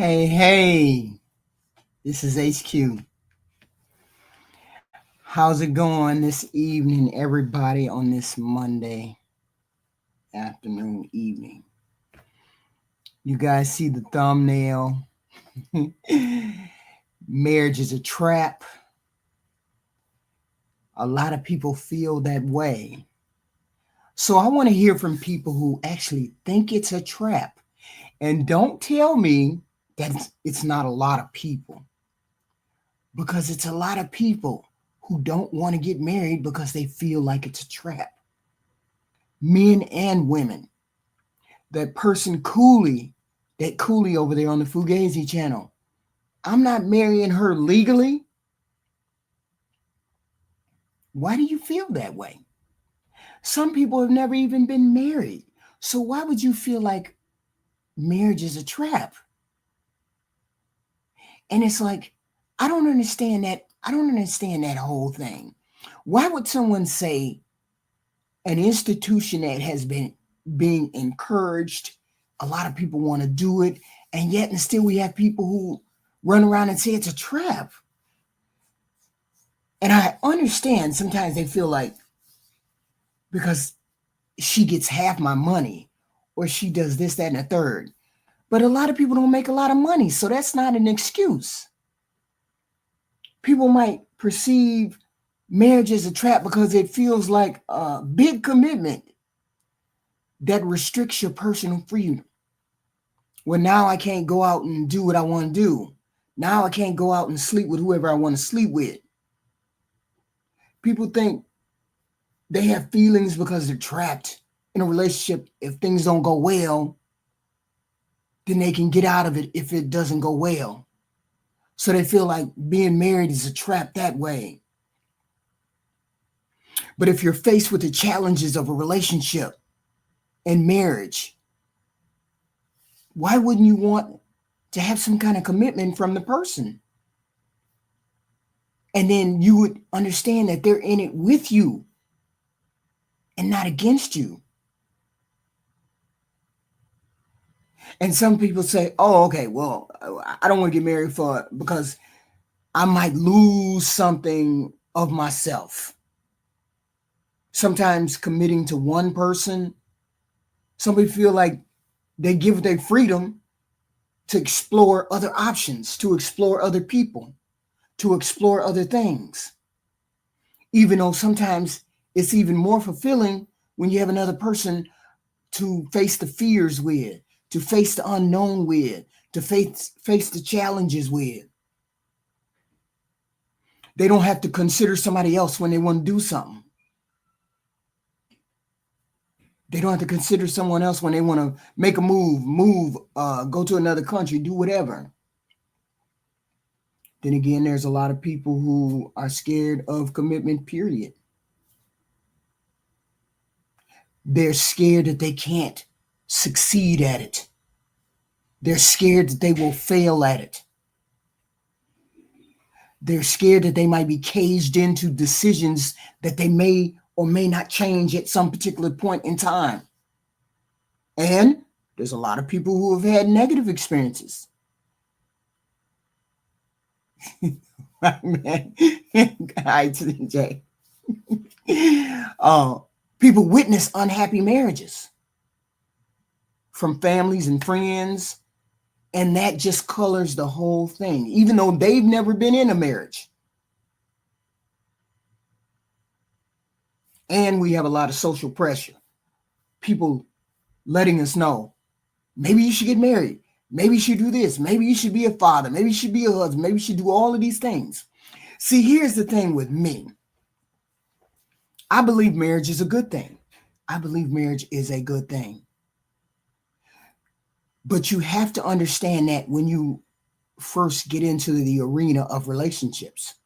Hey, this is HQ. How's it going this evening, everybody, on this Monday afternoon, evening? You guys see the thumbnail? Marriage is a trap. A lot of people feel that way. So I want to hear from people who actually think it's a trap. And don't tell me that it's not a lot of people, because it's a lot of people who don't want to get married because they feel like it's a trap. Men and women. That person Cooley, that Cooley over there on the Fugazi channel, I'm not marrying her legally. Why do you feel that way? Some people have never even been married. So why would you feel like marriage is a trap? And it's like, I don't understand that. I don't understand that whole thing. Why would someone say an institution that has been being encouraged, a lot of people want to do it, and yet and still we have people who run around and say it's a trap? And I understand sometimes they feel like because she gets half my money or she does this, that, and the third. But a lot of people don't make a lot of money, so that's not an excuse. People might perceive marriage as a trap because it feels like a big commitment that restricts your personal freedom. Well, now I can't go out and do what I want to do. Now I can't go out and sleep with whoever I want to sleep with. People think they have feelings because they're trapped in a relationship. If things don't go well, then they can get out of it if it doesn't go well. So they feel like being married is a trap that way. But if you're faced with the challenges of a relationship and marriage, why wouldn't you want to have some kind of commitment from the person? And then you would understand that they're in it with you and not against you. And some people say, oh, okay, well, I don't want to get married because I might lose something of myself. Sometimes committing to one person, somebody feel like they give their freedom to explore other options, to explore other people, to explore other things. Even though sometimes it's even more fulfilling when you have another person to face the fears with, to face the unknown with, to face the challenges with. They don't have to consider somebody else when they want to do something. They don't have to consider someone else when they want to make a move, go to another country, do whatever. Then again, there's a lot of people who are scared of commitment, period. They're scared that they can't succeed at it. They're scared that they will fail at it. They're scared that they might be caged into decisions that they may or may not change at some particular point in time. And there's a lot of people who have had negative experiences. Man, hi TJ. People witness unhappy marriages from families and friends, and that just colors the whole thing, even though they've never been in a marriage. And we have a lot of social pressure. People letting us know, maybe you should get married. Maybe you should do this. Maybe you should be a father. Maybe you should be a husband. Maybe you should do all of these things. See, here's the thing with me. I believe marriage is a good thing. I believe marriage is a good thing. But you have to understand that when you first get into the arena of relationships,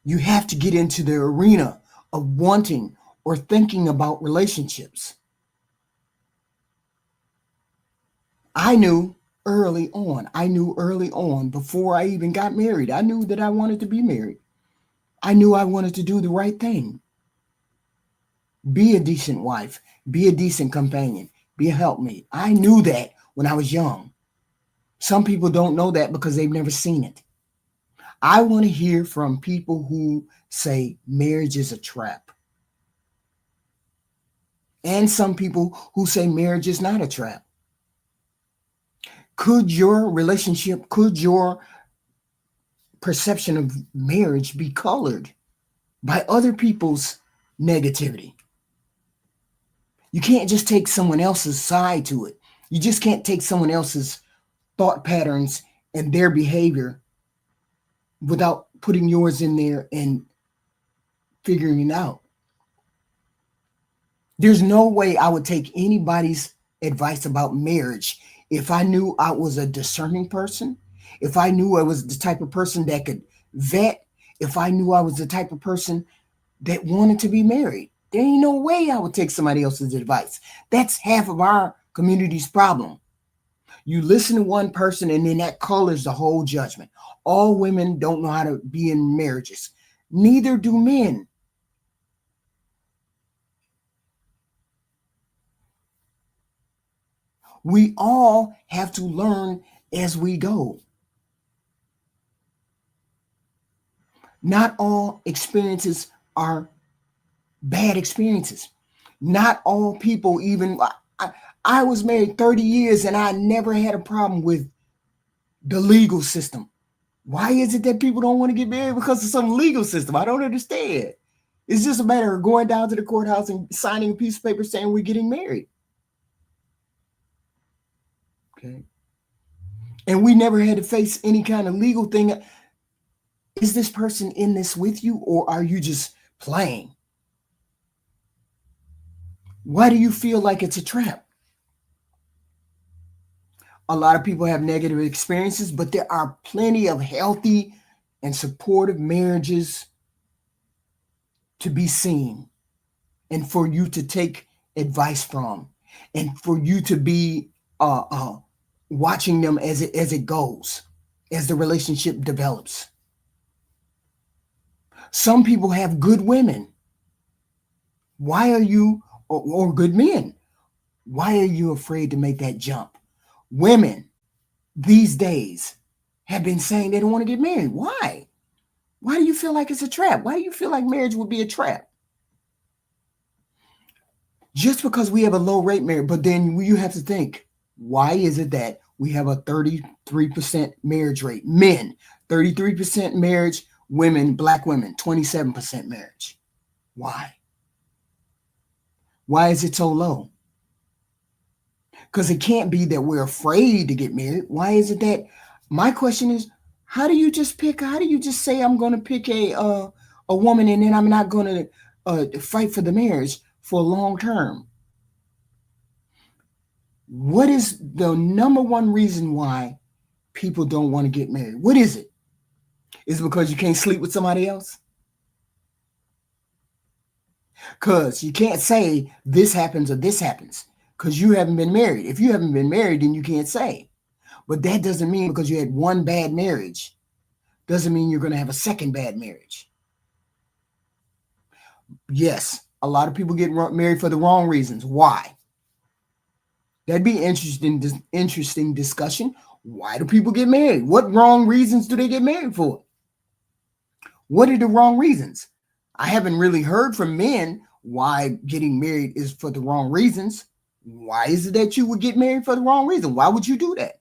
you have to get into the arena of wanting or thinking about relationships. I knew early on, before I even got married, I knew that I wanted to be married. I knew I wanted to do the right thing. Be a decent wife, be a decent companion, be a helpmate. I knew that when I was young. Some people don't know that because they've never seen it. I want to hear from people who say marriage is a trap. And some people who say marriage is not a trap. Could your relationship, could your perception of marriage be colored by other people's negativity? You can't just take someone else's side to it. You just can't take someone else's thought patterns and their behavior without putting yours in there and figuring it out. There's no way I would take anybody's advice about marriage if I knew I was a discerning person, if I knew I was the type of person that could vet, if I knew I was the type of person that wanted to be married. There ain't no way I would take somebody else's advice. That's half of our community's problem. You listen to one person and then that colors the whole judgment. All women don't know how to be in marriages. Neither do men. We all have to learn as we go. Not all experiences are bad experiences. Not all people, even I was married 30 years and I never had a problem with the legal system. Why is it that people don't want to get married? Because of some legal system. I don't understand. It's just a matter of going down to the courthouse and signing a piece of paper saying we're getting married. Okay. And we never had to face any kind of legal thing. Is this person in this with you, or are you just playing? Why do you feel like it's a trap? A lot of people have negative experiences, but there are plenty of healthy and supportive marriages to be seen and for you to take advice from and for you to be watching them as it goes, as the relationship develops. Some people have good women. Why are you, or good men, why are you afraid to make that jump? Women these days have been saying they don't want to get married. Why? Why do you feel like it's a trap? Why do you feel like marriage would be a trap? Just because we have a low rate marriage, but then you have to think, why is it that we have a 33% marriage rate? Men, 33% marriage, women, black women, 27% marriage. Why? Why is it so low? Because it can't be that we're afraid to get married. Why is it that? My question is, how do you just say I'm going to pick a woman and then I'm not going to fight for the marriage for long term? What is the number one reason why people don't want to get married? What is it? Is it because you can't sleep with somebody else? Because you can't say this happens or this happens because you haven't been married. If you haven't been married, then you can't say. But that doesn't mean because you had one bad marriage, doesn't mean you're going to have a second bad marriage. Yes, a lot of people get married for the wrong reasons. Why? That'd be interesting discussion. Why do people get married? What wrong reasons do they get married for? What are the wrong reasons? I haven't really heard from men why getting married is for the wrong reasons. Why is it that you would get married for the wrong reason? Why would you do that?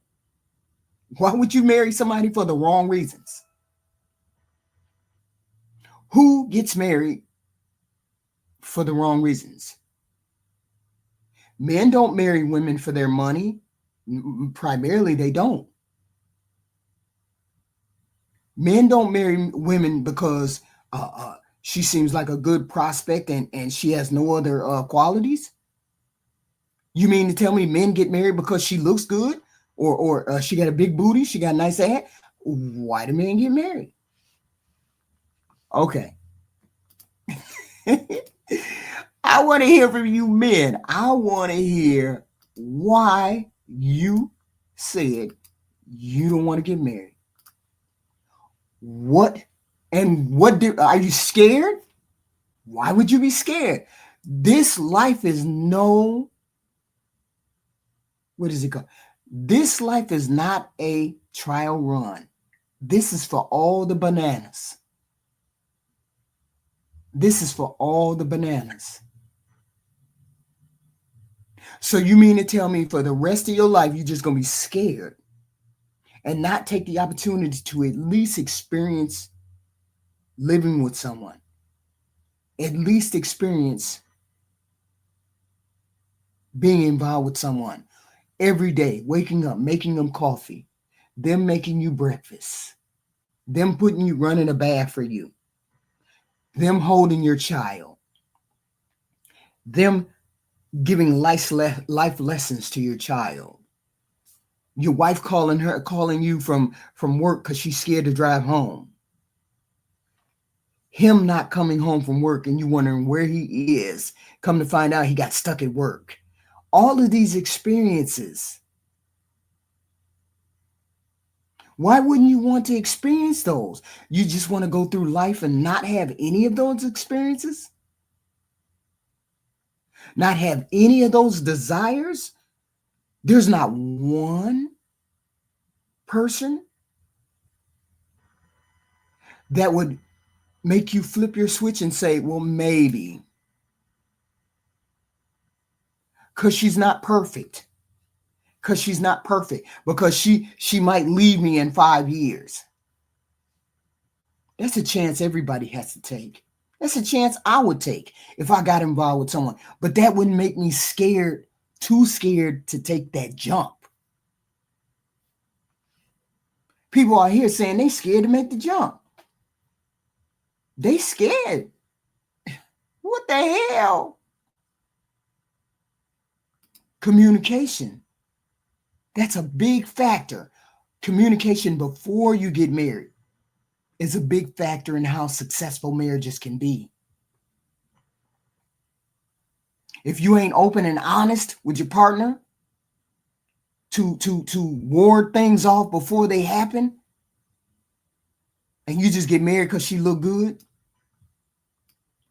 Why would you marry somebody for the wrong reasons? Who gets married for the wrong reasons? Men don't marry women for their money. Primarily, they don't. Men don't marry women because she seems like a good prospect and she has no other qualities. You mean to tell me men get married because she looks good or she got a big booty, she got a nice ass? Why do men get married? Okay. I want to hear from you men. I want to hear why you said you don't want to get married. Are you scared? Why would you be scared? This life is what is it called? This life is not a trial run. This is for all the bananas. This is for all the bananas. So you mean to tell me for the rest of your life, you're just going to be scared and not take the opportunity to at least experience living with someone, at least experience being involved with someone every day, waking up, making them coffee, them making you breakfast, them putting you, running a bath for you, them holding your child, them giving life lessons to your child, your wife calling you from work because she's scared to drive home, him not coming home from work and you wondering where he is, come to find out he got stuck at work. All of these experiences, why wouldn't you want to experience those? You just want to go through life and not have any of those experiences? Not have any of those desires? There's not one person that would make you flip your switch and say, well, maybe. Because she's not perfect. Because she's not perfect. Because she might leave me in 5 years. That's a chance everybody has to take. That's a chance I would take if I got involved with someone. But that wouldn't make me scared, too scared to take that jump. People are here saying they scared to make the jump. They scared. What the hell? Communication. That's a big factor. Communication before you get married is a big factor in how successful marriages can be. If you ain't open and honest with your partner to ward things off before they happen, and you just get married because she look good,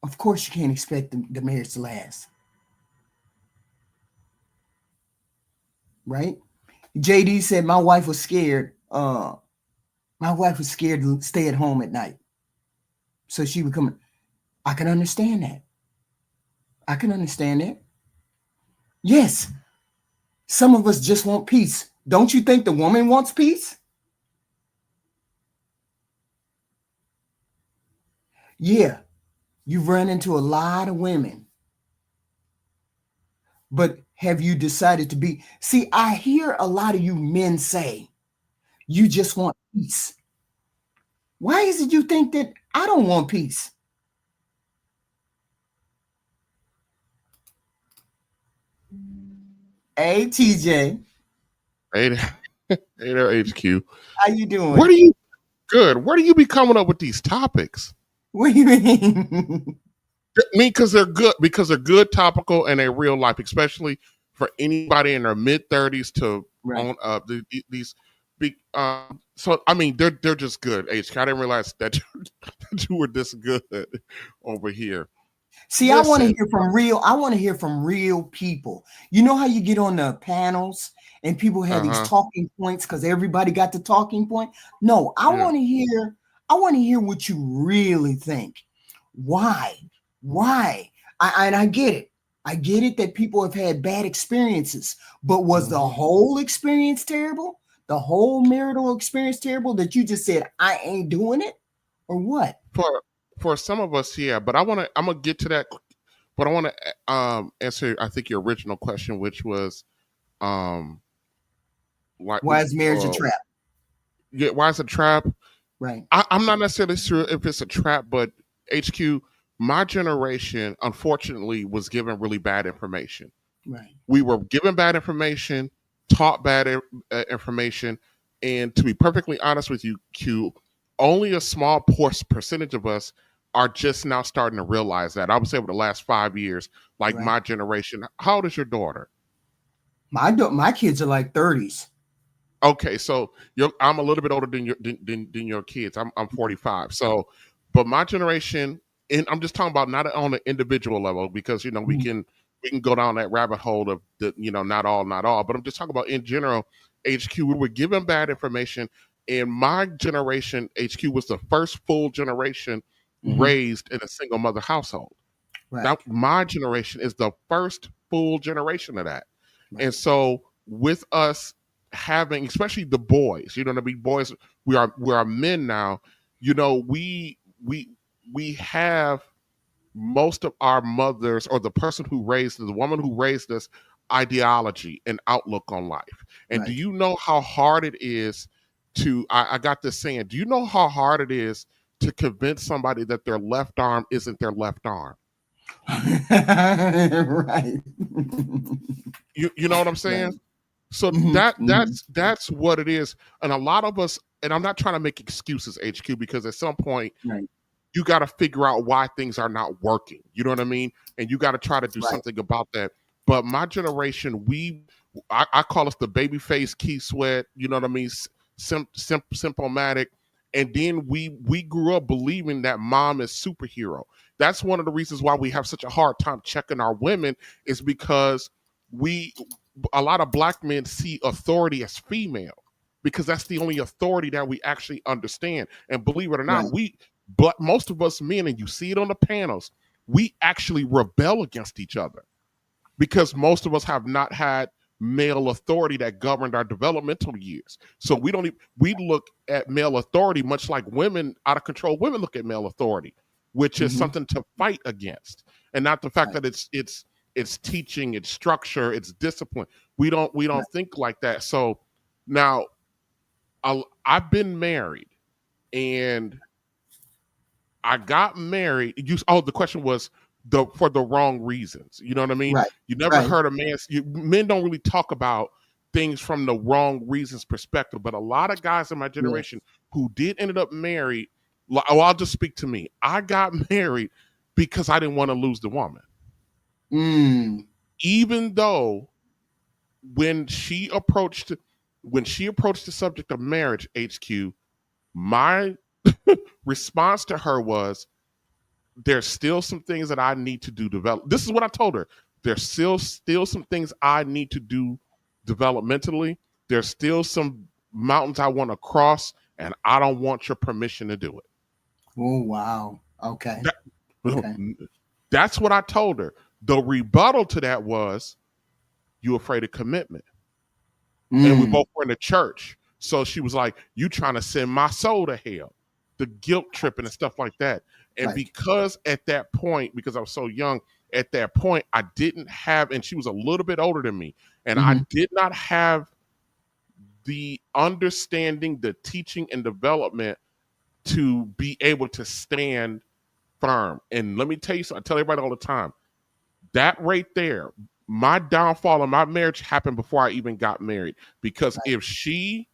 of course you can't expect the marriage to last. Right? JD said my wife was scared. My wife was scared to stay at home at night. So she would come. I can understand that. I can understand that. Yes. Some of us just want peace. Don't you think the woman wants peace? Yeah. You've run into a lot of women. But have you decided to be? See, I hear a lot of you men say, you just want peace. Why is it you think that I don't want peace? Hey, TJ. Hey, hey there, HQ. How you doing? Where do you good? Where do you be coming up with these topics? What do you mean? Me, because they're good, topical, and they're real life, especially for anybody in their mid 30s to Right. own these big. So I mean, they're just good. HQ. I didn't realize that that you were this good over here. See, I want to Listen, hear from real people. You know how you get on the panels and people have these uh-huh, talking points because everybody got the talking point? No, yeah, I want to hear what you really think. Why? Why? And I get it. I get it that people have had bad experiences, but was the mhm. whole experience terrible? The whole marital experience terrible that you just said, I ain't doing it? Or what? For some of us, yeah. But I'm gonna get to that. But I want to answer, I think, your original question, which was um like Why is marriage a uh, trap? yeah, why is it a trap? Right, I'm not necessarily sure if it's a trap, but HQ, my generation, unfortunately, was given really bad information. right. We were given bad information, taught bad information, and to be perfectly honest with you, Q, only a small percentage of us are just now starting to realize that. I would say over the last 5 years, like Right. my generation. How old is your daughter? My kids are like 30s. Okay, so I'm a little bit older than than your kids. I'm 45. So, but my generation, and I'm just talking about not on an individual level because Mhm. we can go down that rabbit hole of the not all, but I'm just talking about in general. HQ, we were given bad information. In my generation, HQ was the first full generation raised in a single mother household. Right. That my generation is the first full generation of that. Right. And so with us having, especially the boys, you know what I mean? Boys, we are men now. You know, we have most of our mothers, or the person who raised us, the woman who raised us, ideology and outlook on life. And Right. do you know how hard it is to, I got this saying, do you know how hard it is to convince somebody that their left arm isn't their left arm? Right. You know what I'm saying? Right. So that's what it is. And a lot of us, and I'm not trying to make excuses, HQ, because at some point Right. you got to figure out why things are not working. You know what I mean? And you got to try to do something about that. But my generation, I call us the babyface Keith Sweat, you know what I mean? Simple-matic. And then we grew up believing that mom is superhero. That's one of the reasons why we have such a hard time checking our women, is because a lot of black men see authority as female, because that's the only authority that we actually understand. And believe it or not, but most of us men, and you see it on the panels, we actually rebel against each other, because most of us have not had male authority that governed our developmental years. So we look at male authority much like women, out of control women look at male authority, which is something to fight against, and not the fact that it's teaching, it's structure, it's discipline. We don't think like that. So now I've been married, and I got married. The question was for the wrong reasons. You know what I mean? Right. You never heard a man. Men don't really talk about things from the wrong reasons perspective. But a lot of guys in my generation who ended up married. I'll just speak to me. I got married because I didn't want to lose the woman. Even though when she approached the subject of marriage, HQ, my response to her was, there's still some things that I need to do This is what I told her. There's still some things I need to do developmentally. There's still some mountains I want to cross, and I don't want your permission to do it. Oh, wow. Okay. That's what I told her. The rebuttal to that was, you afraid of commitment. And we both were in the church. So she was like, you trying to send my soul to hell. The guilt tripping and stuff like that. And because at that point, because I was so young, at that point, I didn't have, and she was a little bit older than me, and I did not have the understanding, the teaching and development to be able to stand firm. And let me tell you something, I tell everybody all the time, that right there, my downfall in my marriage happened before I even got married. Because if she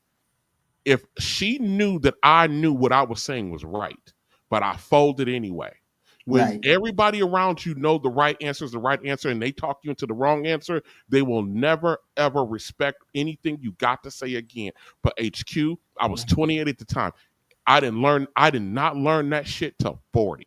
knew that I knew what I was saying was right, but I folded anyway. When everybody around you know the right answer is the right answer, and they talk you into the wrong answer, they will never, ever respect anything you got to say again. But HQ, I was 28 at the time. I did not learn that shit till 40.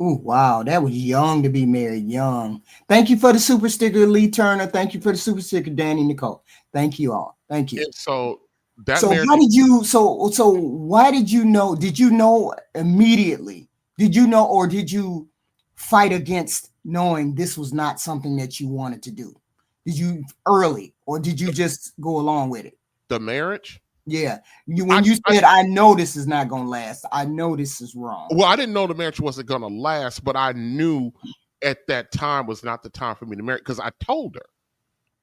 Oh, wow. That was young to be married, young. Thank you for the super sticker, Lee Turner. Thank you for the super sticker, Danny Nicole. Thank you all. Thank you. And so why did you know? Did you know immediately? Did you know, or did you fight against knowing this was not something that you wanted to do? Did you early, or did you just go along with it? The marriage? Yeah. When you said, I know this is not going to last. I know this is wrong. Well, I didn't know the marriage wasn't going to last, but I knew at that time was not the time for me to marry, because I told her.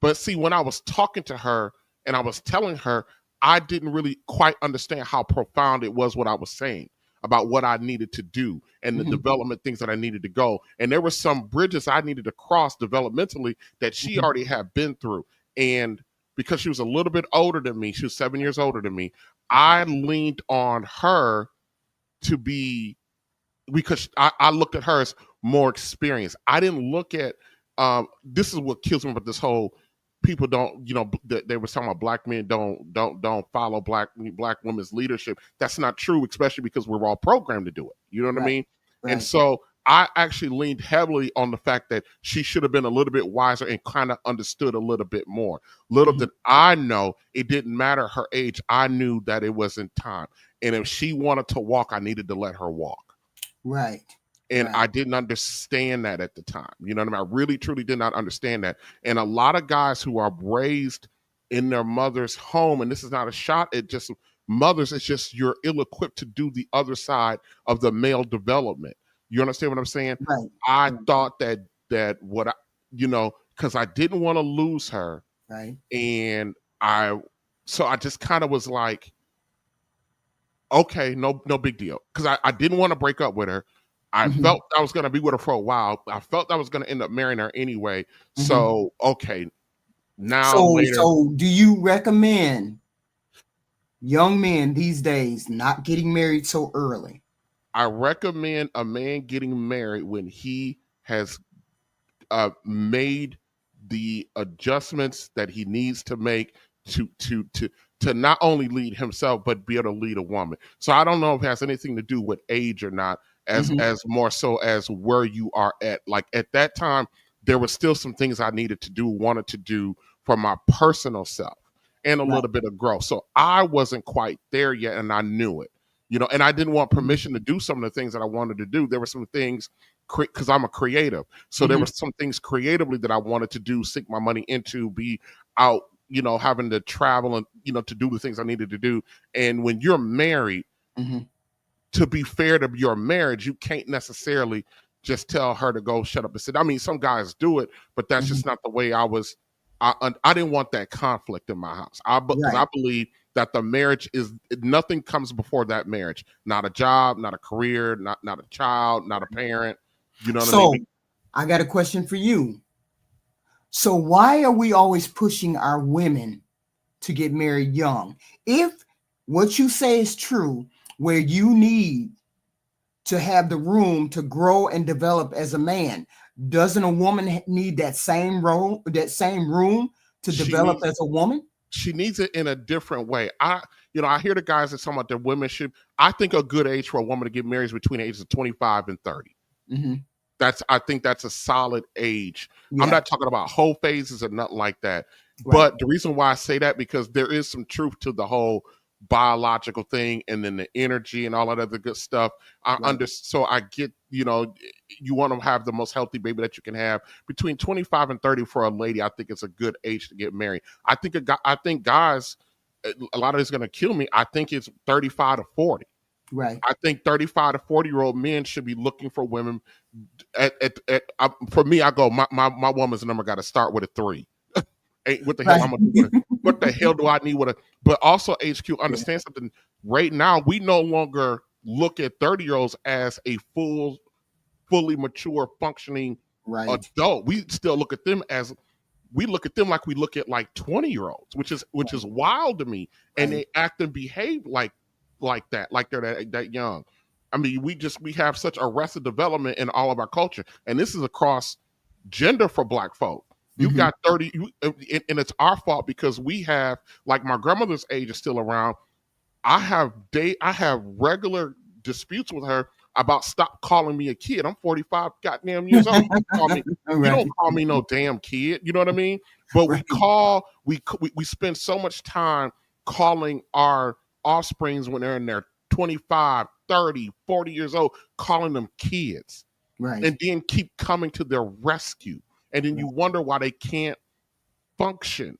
But see, when I was talking to her and I was telling her, I didn't really quite understand how profound it was what I was saying about what I needed to do and the development things that I needed to go. And there were some bridges I needed to cross developmentally that she already had been through. And because she was a little bit older than me, she was 7 years older than me, I leaned on her to be, because I looked at her as more experienced. I didn't look at, this is what kills me about this whole, people don't, they were talking about black men don't follow black women's leadership. That's not true, especially because we're all programmed to do it. You know what I mean? Right. And so I actually leaned heavily on the fact that she should have been a little bit wiser and kind of understood a little bit more. Little Mhm. did I know, it didn't matter her age. I knew that it wasn't time. And if she wanted to walk, I needed to let her walk. Right. And Right. I didn't understand that at the time. You know what I mean? I really, truly did not understand that. And a lot of guys who are raised in their mother's home, and this is not a shot at just mothers, it's just you're ill equipped to do the other side of the male development. You understand what I'm saying? Right. I Right. thought that what I, because I didn't want to lose her, Right. and I, so I just kind of was like, okay, no big deal, because I didn't want to break up with her. I Mhm. felt I was going to be with her for a while. I felt I was going to end up marrying her anyway. Mhm. So okay, now So, later, do you recommend young men these days not getting married so early? I recommend a man getting married when he has made the adjustments that he needs to make to not only lead himself but be able to lead a woman. So I don't know if it has anything to do with age or not, Mhm. as more so as where you are at. Like at that time, there were still some things I needed to do, wanted to do for my personal self and a Right. little bit of growth. So I wasn't quite there yet, and I knew it. And I didn't want Mhm. permission to do some of the things that I wanted to do. There were some things because I'm a creative. So there were Mhm. some things creatively that I wanted to do, sink my money into, be out, having to travel and, to do the things I needed to do. And when you're married, Mhm. to be fair to your marriage, you can't necessarily just tell her to go shut up and sit. I mean, some guys do it, but that's Mhm. just not the way I was. I didn't want that conflict in my house. Because Right. I believe that the marriage is nothing comes before that marriage. Not a job, not a career, not a child, not a parent. You know what I mean? So, I got a question for you. So, why are we always pushing our women to get married young? If what you say is true, where you need to have the room to grow and develop as a man, doesn't a woman need that same role, that same room to She develop needs as a woman? she needs it in a different way. I hear the guys that talking about their women should. I think a good age for a woman to get married is between the ages of 25 and 30. Mhm. I think that's a solid age. I'm Yeah. not talking about whole phases or nothing like that. Right. But the reason why I say that, because there is some truth to the whole biological thing and then the energy and all that other good stuff. Right. So I get, you want to have the most healthy baby that you can have. Between 25 and 30 for a lady, I think it's a good age to get married. I think guys, a lot of it's going to kill me. I think it's 35 to 40. Right. I think 35 to 40-year-old men should be looking for women. For me, I go, my woman's number got to start with a 3. Hey, what the hell Right. I'm gonna do with it? What the hell do I need with it? But also, HQ, Yeah. understand something. Right now, we no longer look at 30-year-olds as a fully mature, functioning Right. adult. We still look at them as we look at them like we look at like 20-year-olds, which is wild to me. And Right. they act and behave like that, like they're that young. I mean, we have such arrested development in all of our culture, and this is across gender for Black folk. You Mhm. got 30, and it's our fault because we have, like, my grandmother's age is still around. I have regular disputes with her about stop calling me a kid. I'm 45 goddamn years old. You don't Right. call me no damn kid. You know what I mean? But Right. we spend so much time calling our offsprings when they're in their 25, 30, 40 years old, calling them kids, Right. and then keep coming to their rescue. And then you Right. wonder why they can't function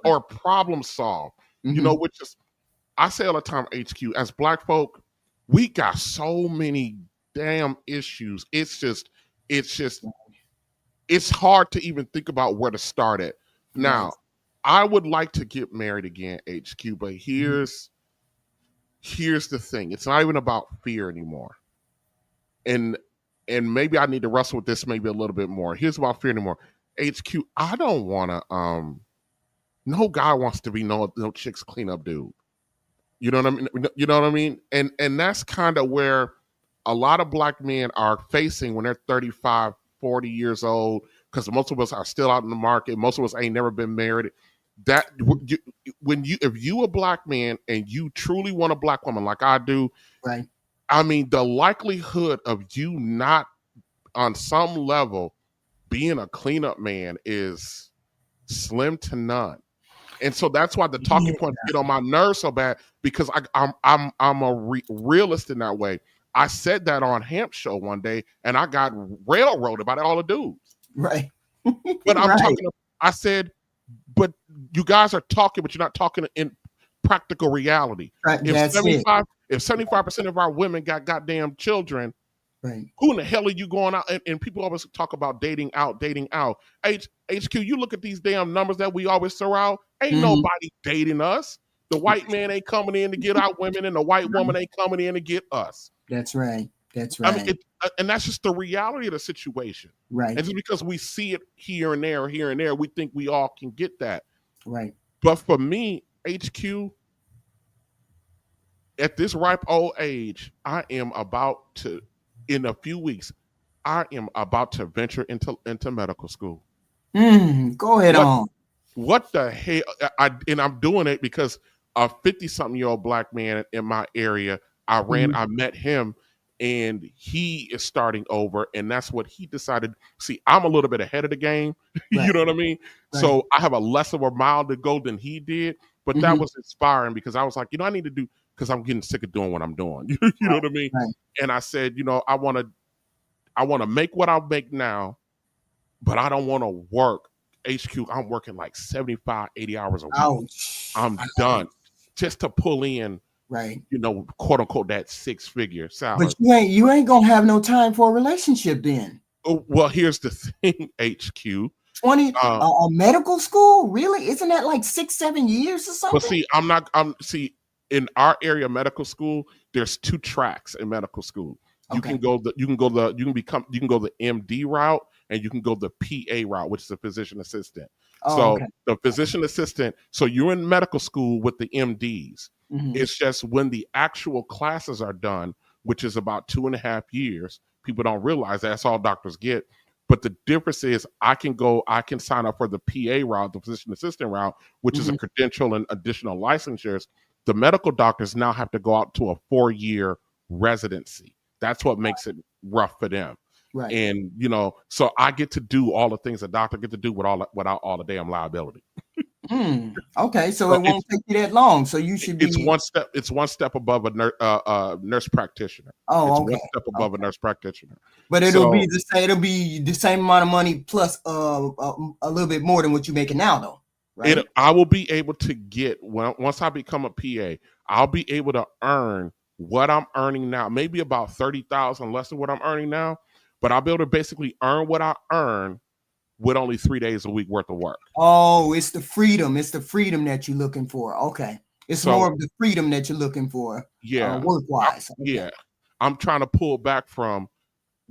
or problem solve, Mhm. which is, I say all the time, HQ, as Black folk, we got so many damn issues. It's just, it's hard to even think about where to start at. Right. Now, I would like to get married again, HQ, but Mhm. here's the thing. It's not even about fear anymore. And maybe I need to wrestle with this maybe a little bit more. Here's about fear anymore. HQ, I don't wanna no guy wants to be no chick's cleanup dude. You know what I mean? You know what I mean? And that's kind of where a lot of Black men are facing when they're 35, 40 years old, because most of us are still out in the market. Most of us ain't never been married. That if you a Black man and you truly want a Black woman like I do, Right. I mean, the likelihood of you not on some level, being a cleanup man is slim to none. And so that's why the talking Yeah. points get on my nerves so bad, because I'm a realist in that way. I said that on Hamp Show one day, and I got railroaded by all the dudes. Right. But I'm Right. talking. I said, but you guys are talking, but you're not talking in practical reality. Right. If That's it. if 75% of our women got goddamn children, Right. who in the hell are you going out? And people always talk about dating out. HQ, you look at these damn numbers that we always throw out. Ain't Mhm. nobody dating us. The white man ain't coming in to get our women, and the white woman ain't coming in to get us. That's right. That's I right. mean, and that's just the reality of the situation. Right. And just because we see it here and there, we think we all can get that. Right. But for me, HQ, at this ripe old age, I am about to, in a few weeks, I am about to venture into medical school. Go ahead on. What the hell? And I'm doing it because a 50-something-year-old black man in my area, I met him, and he is starting over, and that's what he decided. See, I'm a little bit ahead of the game. Right. You know what I mean? Right. So I have a less of a mile to go than he did, but that was inspiring, because I was like, I need to do, because I'm getting sick of doing what I'm doing. You know what I mean? Right. And I said, I want to make what I make now, but I don't want to work. HQ, I'm working like 75, 80 hours a week. Ouch. I'm done just to pull in, right, quote unquote, that 6-figure salary. But you ain't gonna have no time for a relationship then. Oh, well, here's the thing, HQ. 20 medical school, really? Isn't that like 6-7 years or something? But see, in our area medical school, there's 2 tracks in medical school. You can go the MD route, and you can go the PA route, which is a physician assistant. The physician assistant, so you're in medical school with the MDs. It's just when the actual classes are done, which is about 2.5 years, people don't realize that's all doctors get. But the difference is I can sign up for the PA route, the physician assistant route, which is a credential and additional licensures. The medical doctors now have to go out to a 4-year residency. That's what makes it rough for them. Right. And, so I get to do all the things a doctor get to do without all the damn liability. Okay, so it won't take you that long. So you should be. It's one step above a nurse practitioner. Oh, it's one step above a nurse practitioner. But it'll be the same. It'll be the same amount of money plus a little bit more than what you're making now, though. Right. I will be able to get once I become a PA. I'll be able to earn what I'm earning now, maybe about 30,000 less than what I'm earning now, but I'll be able to basically earn what I earn with only 3 days a week worth of work. Oh, it's the freedom. It's the freedom that you're looking for. Okay. It's more of the freedom that you're looking for. Yeah. Work-wise. Okay. Yeah. I'm trying to pull back from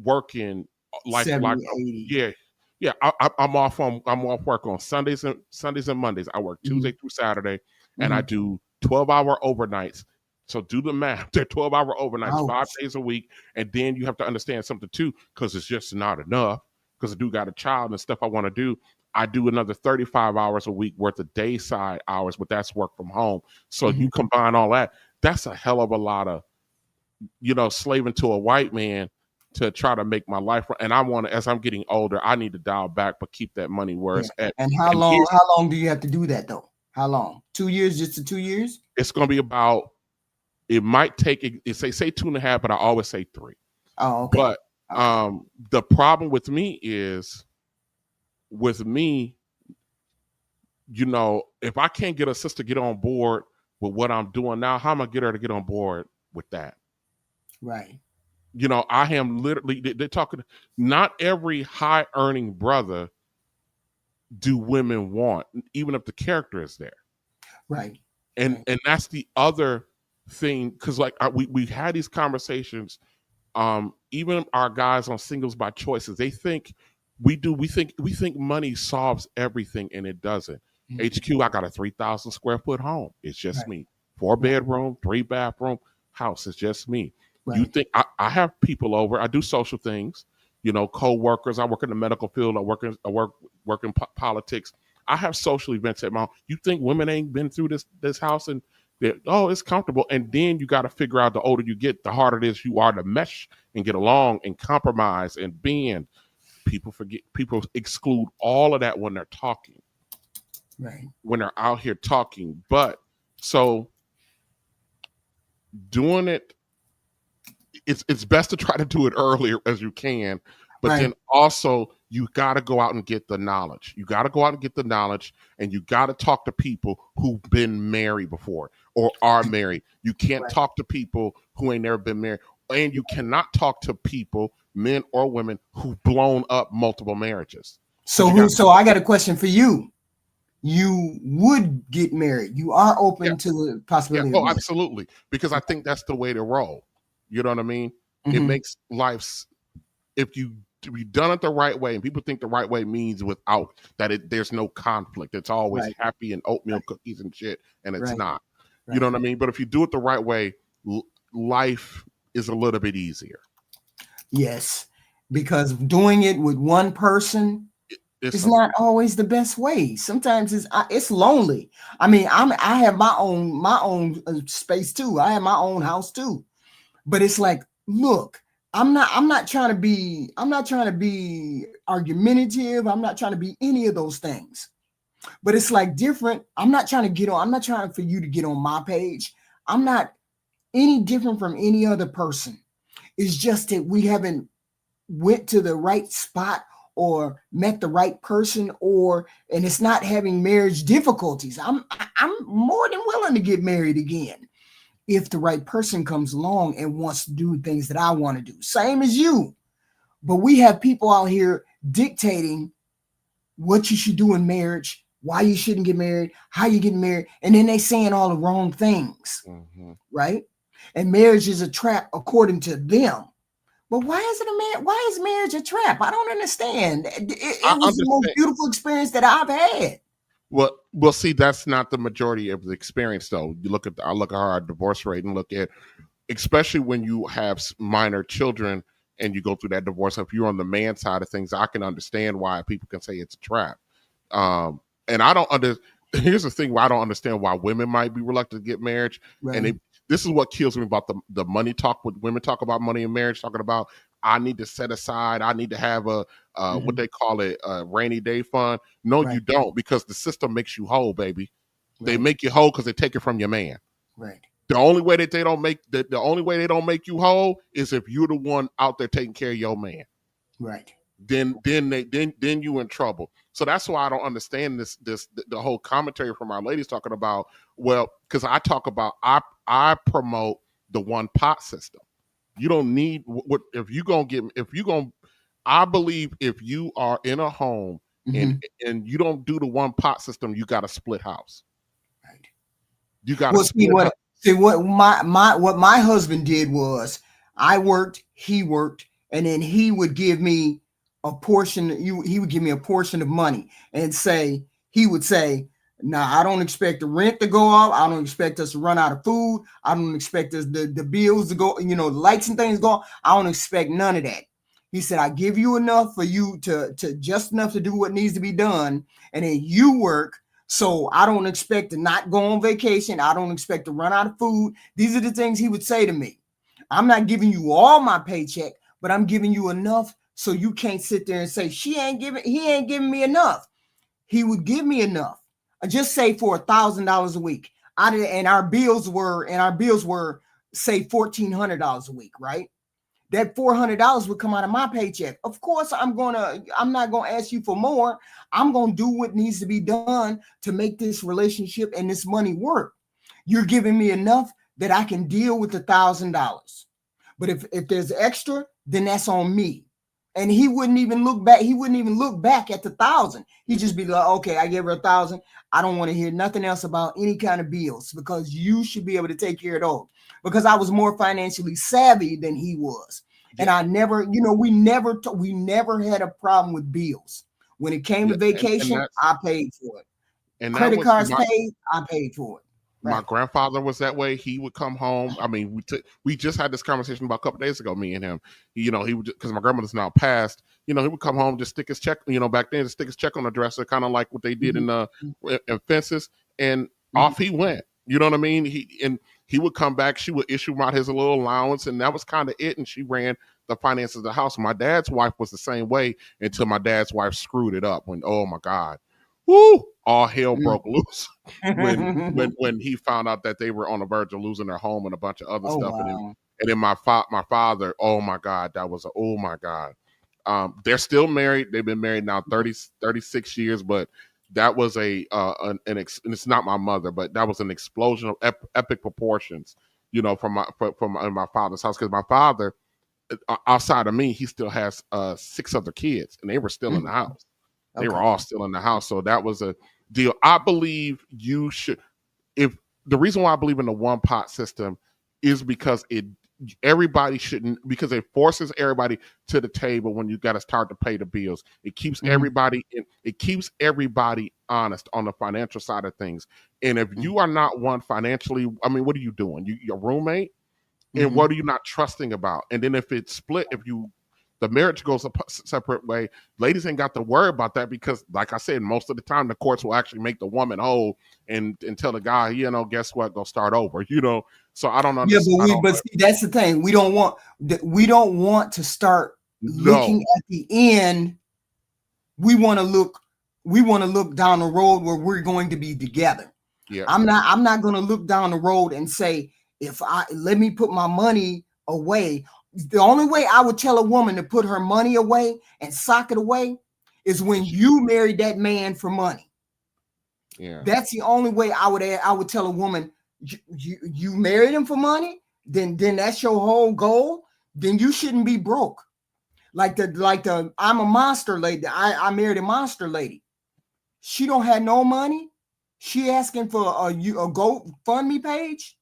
working like 70, 80. Yeah. Yeah. I'm off work on Sundays and Mondays. I work Tuesday through Saturday, and I do 12-hour overnights. So do the math. They're 12-hour overnights, 5 days a week. And then you have to understand something too, because it's just not enough. Because I do got a child and stuff I want to do. I do another 35 hours a week worth of day side hours, but that's work from home. So you combine all that, that's a hell of a lot of, slaving to a white man to try to make my life. And I want to, as I'm getting older, I need to dial back, but keep that money where it's at. And how long do you have to do that though? How long? 2 years, just to 2 years? It's going to be about, it might take, say 2.5, but I always say 3. Oh, okay. But the problem with me is, if I can't get a sister to get on board with what I'm doing now, how am I going to get her to get on board with that? Right. I am literally, they're talking, not every high earning brother do women want, even if the character is there. Right. And that's the other thing, because we've had these conversations. Even our guys on Singles by Choices, they think we think money solves everything, and it doesn't. HQ, I got a 3,000 square foot home. It's just me. 4-bedroom, 3-bathroom house. It's just me. Right. You think I have people over? I do social things. Co-workers. I work in the medical field. I work in politics. I have social events at my home. You think women ain't been through this house and Oh, it's comfortable. And then you got to figure out, the older you get, the harder it is you are to mesh and get along and compromise and bend. People exclude all of that when they're talking, Right. when they're out here talking. But so doing it, it's best to try to do it earlier as you can. But Right. then also you got to go out and get the knowledge. You got to go out and get the knowledge, and you got to talk to people who've been married before or are married. You can't Right. talk to people who ain't never been married, and you cannot talk to people, men or women, who've blown up multiple marriages. So I got a question for you. You would get married. You are open to the possibility. Oh, absolutely. Because I think that's the way to roll. You know what I mean? It makes life, if you be done it the right way, and people think the right way means without that, there's no conflict. It's always happy and oatmeal cookies and shit, and it's not. You know what I mean? But if you do it the right way, life is a little bit easier. Yes, because doing it with one person is not always the best way. Sometimes it's lonely. I mean, I have my own space too. I have my own house too. But it's like, look, I'm not trying to be argumentative. I'm not trying to be any of those things. But it's like different. I'm not trying for you to get on my page. I'm not any different from any other person. It's just that we haven't went to the right spot or met the right person, and it's not having marriage difficulties. I'm more than willing to get married again if the right person comes along and wants to do things that I want to do. Same as you. But we have people out here dictating what you should do in marriage, why you shouldn't get married, how you get married, and then they saying all the wrong things, right? And marriage is a trap according to them. But why is it a man? Why is marriage a trap? I don't understand. It was the most beautiful experience that I've had. Well, see, that's not the majority of the experience, though. I look at our divorce rate and look at, especially when you have minor children and you go through that divorce. If you're on the man side of things, I can understand why people can say it's a trap. And I don't here's the thing where I don't understand why women might be reluctant to get married. Right. And this is what kills me about the money talk. When women talk about money in marriage, talking about, I need to set aside, I need to have a what they call it, a rainy day fund. No, you don't, because the system makes you whole, baby. Right. They make you whole because they take it from your man. Right. The only way that they don't make you whole is if you're the one out there taking care of your man. Right. Then you in trouble. So that's why I don't understand the whole commentary from our ladies talking about, well, because I talk about, I promote the one pot system. You don't need I believe if you are in a home and you don't do the one pot system, you got a split house. Right. You got what my husband did was, I worked, he worked, and then he would give me a portion. He would give me a portion of money and he would say, "Nah, I don't expect the rent to go up. I don't expect us to run out of food. I don't expect us the bills to go, the lights and things go. I don't expect none of that." He said, "I give you enough for you to just enough to do what needs to be done, and then you work. So I don't expect to not go on vacation. I don't expect to run out of food." These are the things he would say to me. "I'm not giving you all my paycheck, but I'm giving you enough so you can't sit there and say he ain't giving me enough." He would give me enough. Just say for $1,000 a week. And our bills were say $1,400 a week, right? That $400 would come out of my paycheck. Of course, I'm not gonna ask you for more. I'm gonna do what needs to be done to make this relationship and this money work. You're giving me enough that I can deal with $1,000. But if there's extra, then that's on me. And he wouldn't even look back. He wouldn't even look back at the 1,000. He'd just be like, "Okay, I gave her 1,000. I don't want to hear nothing else about any kind of bills, because you should be able to take care of those." Because I was more financially savvy than he was. And I never, we never had a problem with bills. When it came to vacation, I paid for it. And credit cards paid, I paid for it. My grandfather was that way. He would come home. I mean, we just had this conversation about a couple days ago, me and him. He would, because my grandmother's now passed. He would come home, just stick his check. Back then, just stick his check on the dresser, kind of like what they did in fences, and off he went. You know what I mean? He would come back. She would issue him out his little allowance, and that was kind of it. And she ran the finances of the house. My dad's wife was the same way until my dad's wife screwed it up. When, oh my God, woo, all hell broke loose when he found out that they were on the verge of losing their home and a bunch of other Oh stuff. wow. And then my father, oh my God, that was oh my God. They're still married. They've been married now 36 years, but that was and it's not my mother, but that was an explosion of epic proportions, you know, from my father's house. Because my father, outside of me, he still has 6 other kids, and they were still in the house. They were all still in the house. So that was a deal. I believe you should, if the reason why I believe in the one pot system is because everybody shouldn't, because it forces everybody to the table when you got to start to pay the bills. It keeps everybody honest on the financial side of things. And if you are not one financially, I mean, what are you doing? Your roommate? And what are you not trusting about? And then if it's split, the marriage goes a separate way, ladies ain't got to worry about that, because like I said, most of the time the courts will actually make the woman whole and tell the guy, you know, guess what, go start over, you know. So I don't understand. Yeah, but see, that's the thing. We don't want to start looking at the end. We want to look down the road where we're going to be together. Yeah. I'm not going to look down the road and say, let me put my money away. The only way I would tell a woman to put her money away and sock it away is when you married that man for money. Yeah. That's the only way I would tell a woman, you married him for money, then that's your whole goal. Then you shouldn't be broke. Like the I'm a monster lady. I married a monster lady. She don't have no money. She asking for a GoFundMe page.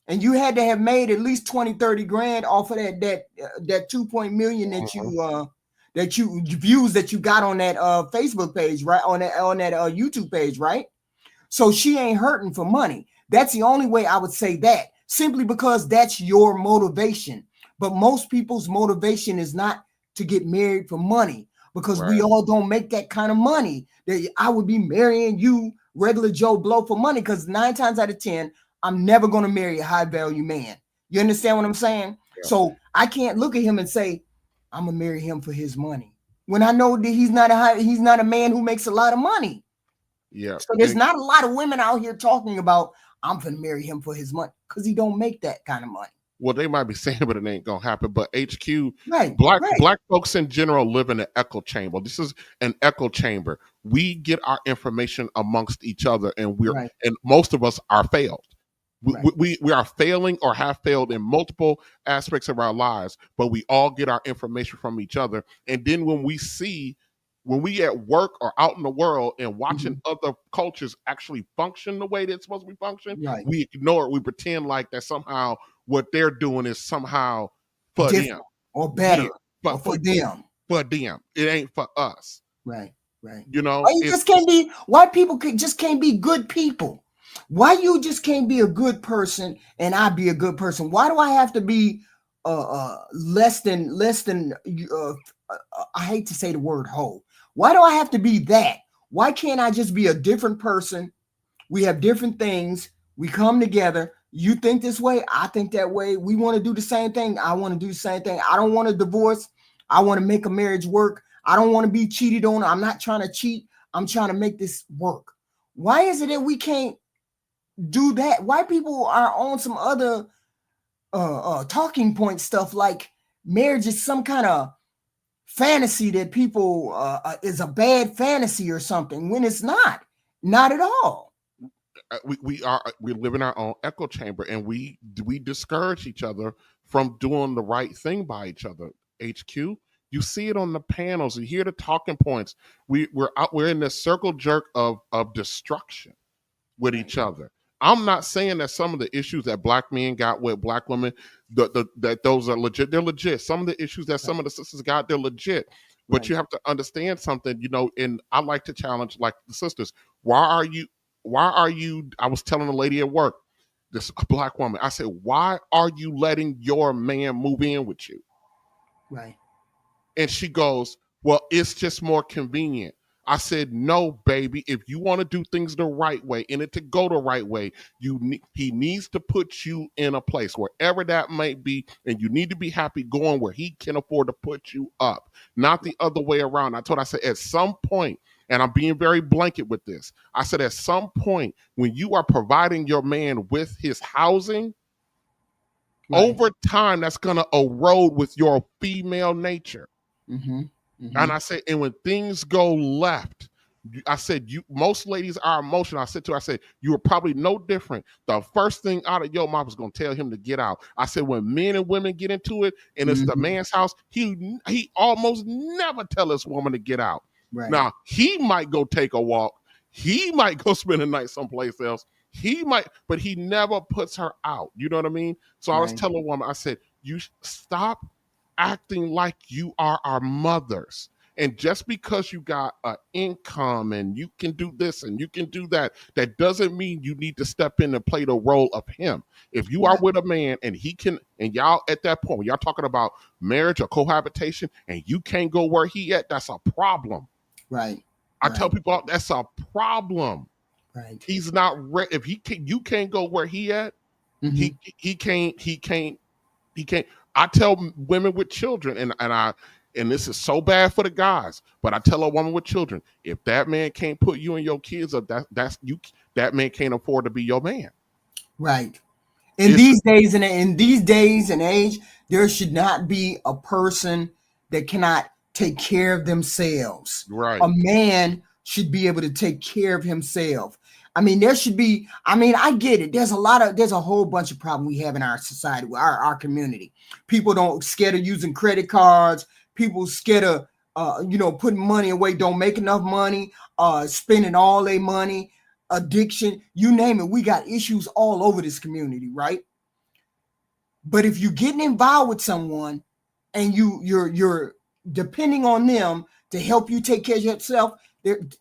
And you had to have made at least 20, 30 grand off of that 2 million that you views that you got on that Facebook page, right? On that YouTube page, right? So she ain't hurting for money. That's the only way I would say that, simply because that's your motivation. But most people's motivation is not to get married for money, because we all don't make that kind of money. That I would be marrying you, regular Joe Blow, for money, because 9 times out of 10, I'm never going to marry a high value man. You understand what I'm saying? Yeah. So I can't look at him and say, I'm going to marry him for his money, when I know that he's not a man who makes a lot of money. Yeah. So there's not a lot of women out here talking about, I'm going to marry him for his money, because he don't make that kind of money. Well, they might be saying, but it ain't going to happen. But HQ, black folks in general live in an echo chamber. This is an echo chamber. We get our information amongst each other, and and most of us are failed. We are failing or have failed in multiple aspects of our lives, but we all get our information from each other. And then when we at work or out in the world and watching other cultures actually function the way they're supposed to be functioning, we ignore it. We pretend like that somehow what they're doing is somehow for them or better, but for them. For them, it ain't for us. Right. You know, why people just can't be good people. Why you just can't be a good person and I be a good person? Why do I have to be less than I hate to say the word hoe. Why do I have to be that? Why can't I just be a different person? We have different things. We come together. You think this way, I think that way. We want to do the same thing. I want to do the same thing. I don't want a divorce. I want to make a marriage work. I don't want to be cheated on. I'm not trying to cheat. I'm trying to make this work. Why is it that we can't do that? Why people are on some other talking point stuff like marriage is some kind of fantasy that people is a bad fantasy or something, when it's not at all. We live in our own echo chamber, and we discourage each other from doing the right thing by each other. HQ, you see it on the panels, you hear the talking points. We're in this circle jerk of destruction with each other. I'm not saying that some of the issues that black men got with black women, that those are legit. They're legit. Some of the issues that some of the sisters got, they're legit. But you have to understand something, you know, and I like to challenge like the sisters. Why are you, I was telling a lady at work, this black woman, I said, why are you letting your man move in with you? Right. And she goes, well, it's just more convenient. I said, no, baby, if you want to do things the right way and it to go the right way, he needs to put you in a place wherever that might be, and you need to be happy going where he can afford to put you up, not the other way around. I said, at some point, and I'm being very blanket with this, I said, at some point, when you are providing your man with his housing, Right. over time, that's going to erode with your female nature. Mm-hmm. Mm-hmm. And I said, and when things go left, I said, most ladies are emotional. I said, you were probably no different. The first thing out of your mouth was going to tell him to get out. I said, when men and women get into it and it's the man's house, he almost never tell this woman to get out. Right. Now, he might go take a walk. He might go spend a night someplace else. He might, but he never puts her out. You know what I mean? So I was telling a woman, I said, you stop acting like you are our mothers. And just because you got an income and you can do this and you can do that, that doesn't mean you need to step in and play the role of him. If you are with a man and he can, and y'all at that point, when y'all talking about marriage or cohabitation and you can't go where he at, that's a problem. Right. I tell people that's a problem. Right. He's not ready. If you can't go where he at, he can't. I tell women with children, and this is so bad for the guys, but I tell a woman with children, if that man can't put you and your kids up, that man can't afford to be your man. Right. In these days and age, there should not be a person that cannot take care of themselves. Right. A man should be able to take care of himself. I mean, there should be, I get it. There's a whole bunch of problems we have in our society, our community. People don't scared of using credit cards. People scared of, putting money away, don't make enough money, spending all their money, addiction, you name it. We got issues all over this community, right? But if you're getting involved with someone and you're depending on them to help you take care of yourself,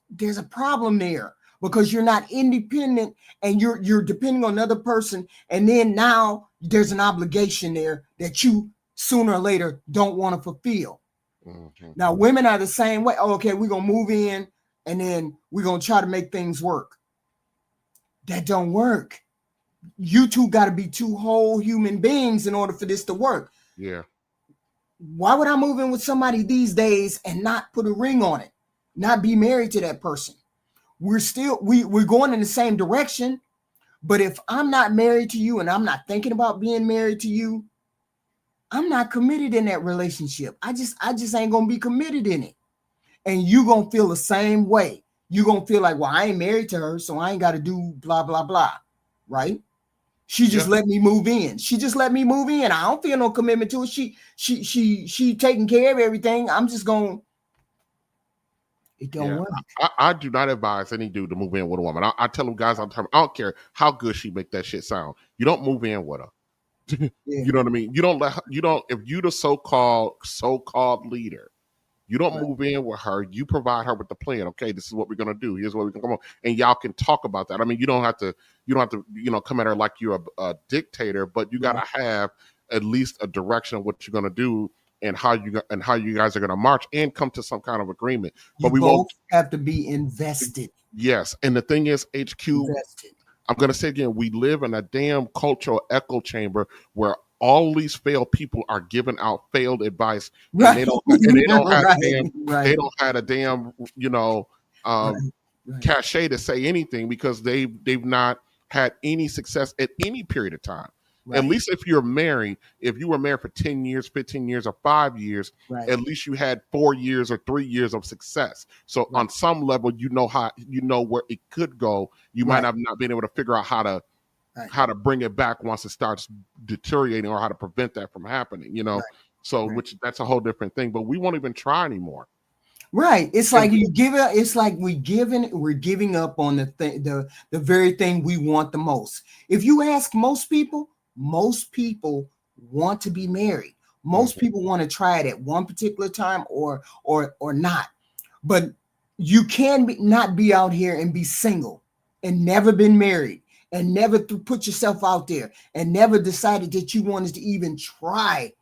there's a problem there. Because you're not independent and you're depending on another person. And then now there's an obligation there that you sooner or later don't want to fulfill. Mm-hmm. Now, women are the same way. Oh, okay, we're going to move in and then we're going to try to make things work. That don't work. You two got to be two whole human beings in order for this to work. Yeah. Why would I move in with somebody these days and not put a ring on it? Not be married to that person? We're going in the same direction, but if I'm not married to you and I'm not thinking about being married to you, I'm not committed in that relationship. I just ain't gonna be committed in it. And you gonna feel the same way. You gonna feel like, well, I ain't married to her, so I ain't got to do blah blah blah, right? She just let me move in. I don't feel no commitment to it. She taking care of everything. I'm just gonna. It don't work. I do not advise any dude to move in with a woman. I tell them guys all the time, I don't care how good she make that shit sound. You don't move in with her. You know what I mean? You don't if you the so-called leader, you don't move in with her. You provide her with the plan. Okay, this is what we're gonna do. Here's what we're gonna come on, and y'all can talk about that. I mean, you don't have to come at her like you're a dictator, but you gotta have at least a direction of what you're gonna do. And how you guys are going to march and come to some kind of agreement. But we both have to be invested. Yes, and the thing is, HQ. Invested. I'm going to say again, we live in a damn cultural echo chamber where all these failed people are giving out failed advice, and they don't have a damn cachet to say anything because they've not had any success at any period of time. Right. At least if you're married, if you were married for 10 years, 15 years, or 5 years, at least you had 4 years or 3 years of success. So on some level, you know where it could go. You might have not been able to figure out how to bring it back once it starts deteriorating or how to prevent that from happening, which that's a whole different thing, but we won't even try anymore. Right. It's like we're giving up on the very thing we want the most. If you ask most people want to be married. Most people want to try it at one particular time or not. But you can not be out here and be single and never been married and never put yourself out there and never decided that you wanted to even try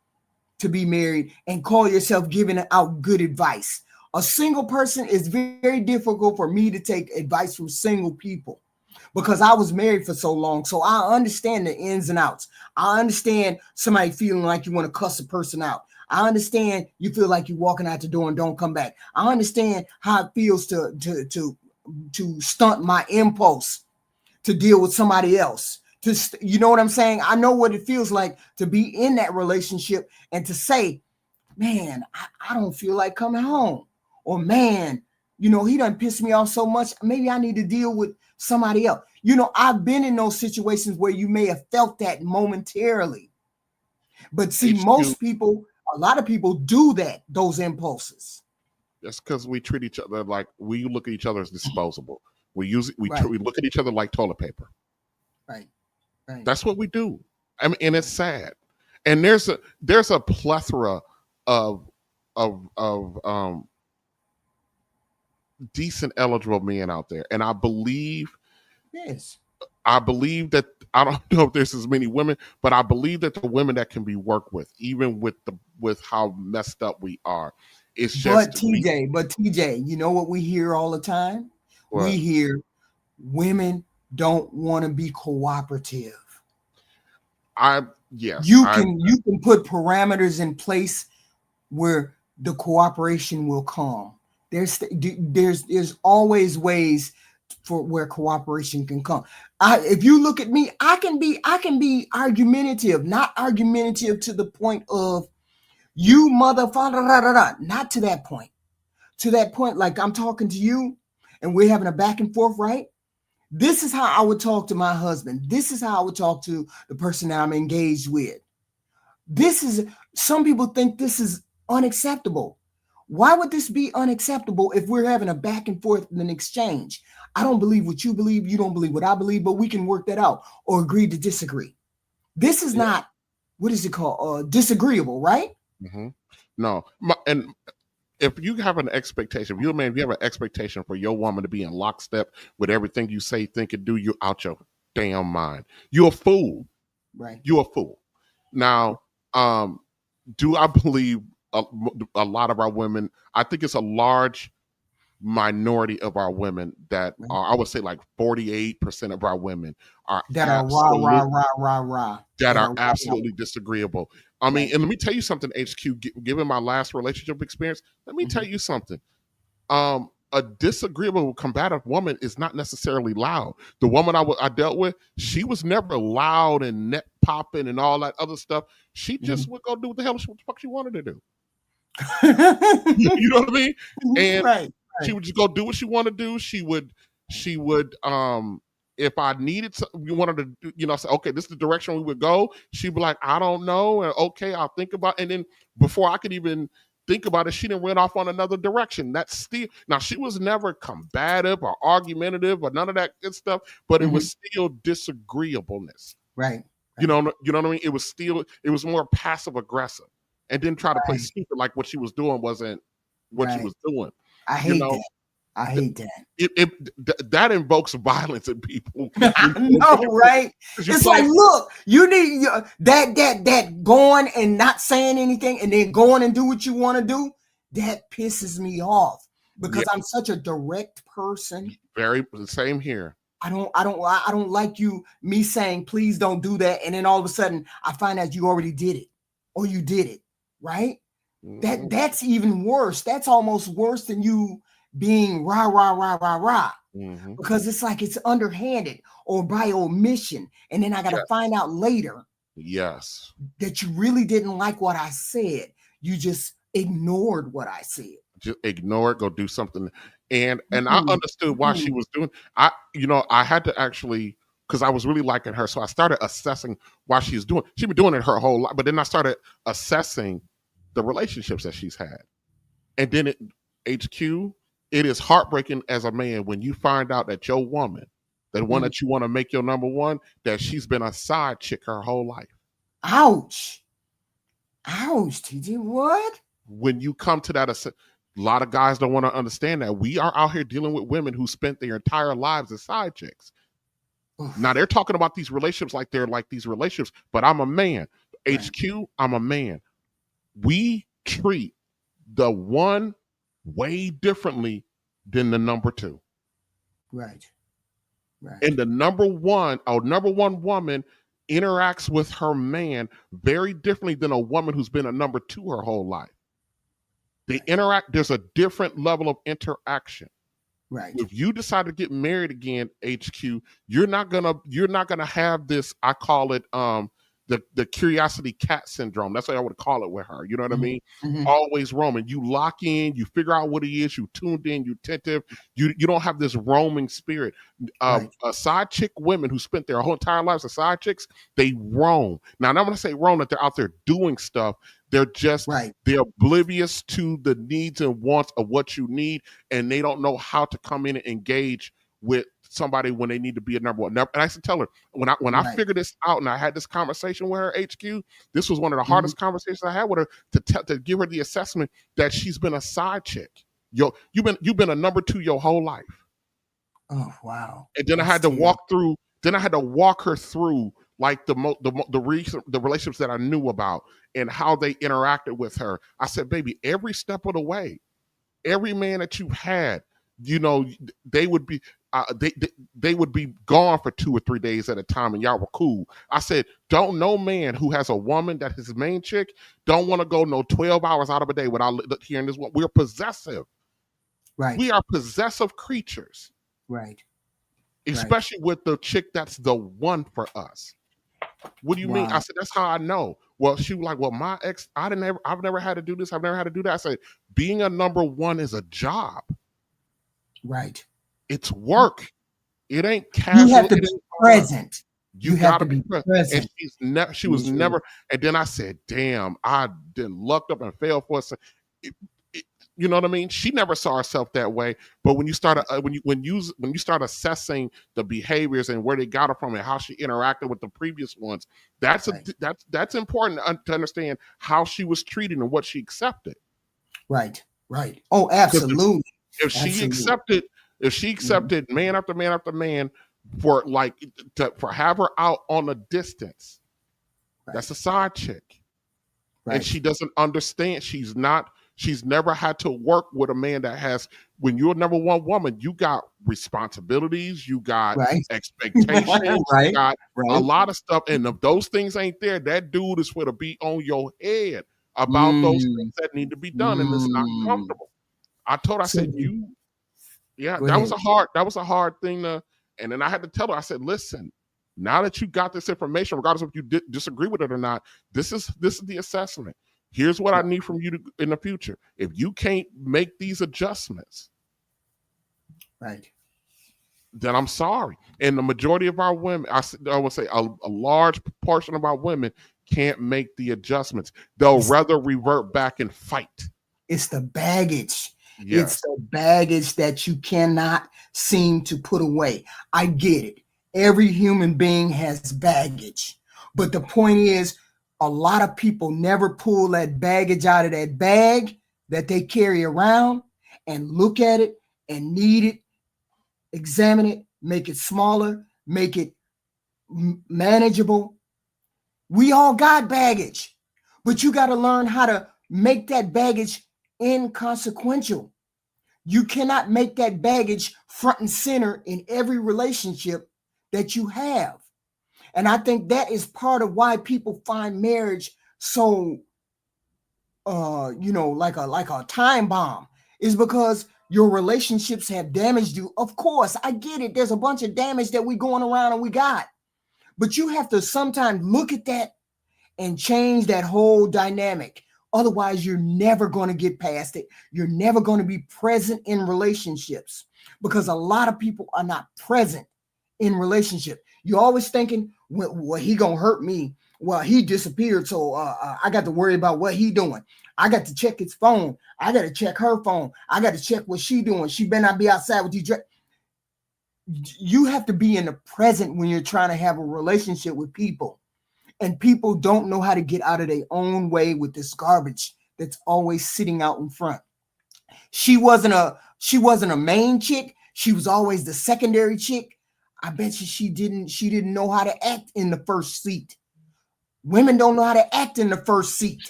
to be married and call yourself giving out good advice. A single person is very difficult for me to take advice from single people because I was married for so long. So I understand the ins and outs. I understand somebody feeling like you want to cuss a person out. I understand you feel like you're walking out the door and don't come back. I understand how it feels to stunt my impulse to deal with somebody else. You know what I'm saying? I know what it feels like to be in that relationship and to say, man, I don't feel like coming home. Or man, he done pissed me off so much. Maybe I need to deal with somebody else. I've been in those situations where you may have felt that momentarily. But see, a lot of people do that, those impulses. That's because we treat each other like we look at each other as disposable. We look at each other like toilet paper. Right. That's what we do. I mean, and it's sad. And there's a plethora of decent eligible men out there, and I believe that I don't know if there's as many women, but I believe that the women that can be worked with, even with how messed up we are, it's just. But TJ, you know what we hear all the time? What? We hear women don't want to be cooperative. You can put parameters in place where the cooperation will come. There's always ways for where cooperation can come. If you look at me, I can be argumentative, not argumentative to the point of you motherfucker, not to that point. To that point, like I'm talking to you and we're having a back and forth, right? This is how I would talk to my husband. This is how I would talk to the person that I'm engaged with. Some people think this is unacceptable. Why would this be unacceptable if we're having a back and forth and an exchange? I don't believe what you believe. You don't believe what I believe, but we can work that out or agree to disagree. This is not, what is it called? Disagreeable, right? Mm-hmm. No. And if you have an expectation, if you have an expectation for your woman to be in lockstep with everything you say, think, and do, you're out your damn mind. You're a fool. Right. You're a fool. Now, do I believe a lot of our women, I think it's a large minority of our women that are, I would say like 48% of our women are that are rah. That are absolutely disagreeable. I mean, and let me tell you something, HQ, given my last relationship experience, let me tell you something. A disagreeable, combative woman is not necessarily loud. The woman I dealt with, she was never loud and neck popping and all that other stuff. She just would go do what the fuck she wanted to do. You know what I mean? And she would just go do what she wanted to do. She would if I needed you wanted to, say, okay, this is the direction we would go. She'd be like, I don't know. And okay, I'll think about it. And then before I could even think about it, she didn't went off on another direction. That's still, now she was never combative or argumentative or none of that good stuff, but it was still disagreeableness. Right. You know what I mean? It was more passive aggressive and didn't try to play stupid like what she was doing wasn't what she was doing. I hate that. I hate that. That invokes violence in people. No, right? It's like, look, you need that going and not saying anything and then going and do what you want to do. That pisses me off because I'm such a direct person. Very same here. I don't like me saying, please don't do that. And then all of a sudden I find out you already did it or you did it. Right. That's even worse. That's almost worse than you being rah, because it's like it's underhanded or by omission. And then I got to find out later. Yes. That you really didn't like what I said. You just ignored what I said. Just ignore it, go do something. And I understood why she was doing. I had to actually, because I was really liking her. So I started assessing why she's doing. She's been doing it her whole life. But then I started assessing the relationships that she's had. And then HQ, it is heartbreaking as a man when you find out that your woman, the one that you want to make your number one, that she's been a side chick her whole life. Ouch, TJ, what? When you come to that, a lot of guys don't want to understand that. We are out here dealing with women who spent their entire lives as side chicks. Now they're talking about these relationships like they're like these relationships, but I'm a man. HQ, I'm a man. We treat the one way differently than the number two. Right. Right. And the number one woman interacts with her man very differently than a woman who's been a number two her whole life. They interact, there's a different level of interaction. Right. If you decide to get married again, HQ, you're not gonna have this, I call it the curiosity cat syndrome. That's what I would call it with her. You know what I mean? Always roaming. You lock in, you figure out what he is, you tuned in, you attentive, you don't have this roaming spirit. Side chick women who spent their whole entire lives as side chicks, they roam. Now, I'm not gonna say roam that they're out there doing stuff. They're just they're oblivious to the needs and wants of what you need, and they don't know how to come in and engage with somebody when they need to be a number one. And I used to tell her when I figured this out and I had this conversation with her, HQ, this was one of the hardest conversations I had with her to give her the assessment that she's been a side chick. You've been a number two your whole life. Oh wow! And then I had to walk through. Then I had to walk her through like the relationships that I knew about and how they interacted with her. I said, baby, every step of the way, every man that you've had, you know, they would be they would be gone for 2 or 3 days at a time, and y'all were cool. I said, don't no man who has a woman that his main chick don't want to go no 12 hours out of a day without hearing this one. We're possessive. Right. We are possessive creatures. Right. Especially with the chick that's the one for us. What do you mean? I said, that's how I know. Well, she was like, well, my ex, I've never had to do this. I've never had to do that. I said, being a number one is a job. Right. It's work. It ain't casual. You have to be present. You gotta be present. And she was never. And then I said, damn, I then lucked up and fell for it. You know what I mean? She never saw herself that way. But when you start when you start assessing the behaviors and where they got her from and how she interacted with the previous ones, that's important to understand how she was treated and what she accepted. Right. Right. Oh, absolutely. If she accepted man after man after man for have her out on a distance, that's a side chick. Right. And she doesn't understand. She's never had to work with a man that has, when you're a number one woman, you got responsibilities, you got expectations, you got a lot of stuff. And if those things ain't there, that dude is for to be on your head about those things that need to be done. And it's not comfortable. I told her, I said, that was a hard thing and then I had to tell her, I said, listen, now that you got this information, regardless if you disagree with it or not, this is the assessment. Here's what I need from you in the future. If you can't make these adjustments, then I'm sorry. And the majority of our women, I would say a large portion of our women can't make the adjustments. They'll rather revert back and fight. It's the baggage. Yes. It's the baggage that you cannot seem to put away. I get it. Every human being has baggage. But the point is, a lot of people never pull that baggage out of that bag that they carry around and look at it and knead it, examine it, make it smaller, make it manageable. We all got baggage, but you got to learn how to make that baggage inconsequential. You cannot make that baggage front and center in every relationship that you have. And I think that is part of why people find marriage so, like a time bomb, is because your relationships have damaged you. Of course, I get it. There's a bunch of damage that we going around and we got, but you have to sometimes look at that and change that whole dynamic. Otherwise, you're never going to get past it. You're never going to be present in relationships because a lot of people are not present in relationship. You're always thinking, well, he gonna hurt me. Well, he disappeared, so I got to worry about what he doing. I got to check his phone. I got to check her phone. I got to check what she doing. She better not be outside with you. You have to be in the present when you're trying to have a relationship with people. And people don't know how to get out of their own way with this garbage that's always sitting out in front. She wasn't a main chick. She was always the secondary chick. I bet you she didn't know how to act in the first seat. Women don't know how to act in the first seat.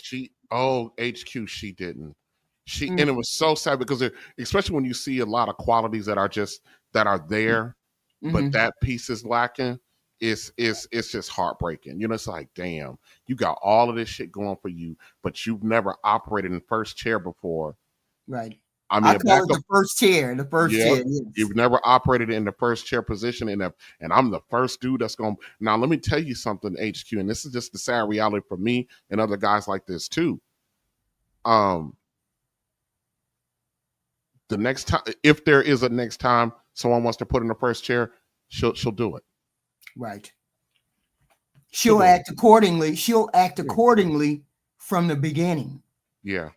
HQ, she didn't. And it was so sad because especially when you see a lot of qualities that are there, but that piece is lacking. It's just heartbreaking. It's like, damn, you got all of this shit going for you, but you've never operated in first chair before. Right. I mean, I call it the first chair. The first chair. Yes. You've never operated in the first chair position, and I'm the first dude that's going. Now, let me tell you something, HQ, and this is just the sad reality for me and other guys like this too. The next time, if there is a next time someone wants to put in the first chair, she'll do it. Right. She'll act accordingly. She'll act accordingly from the beginning. Yeah.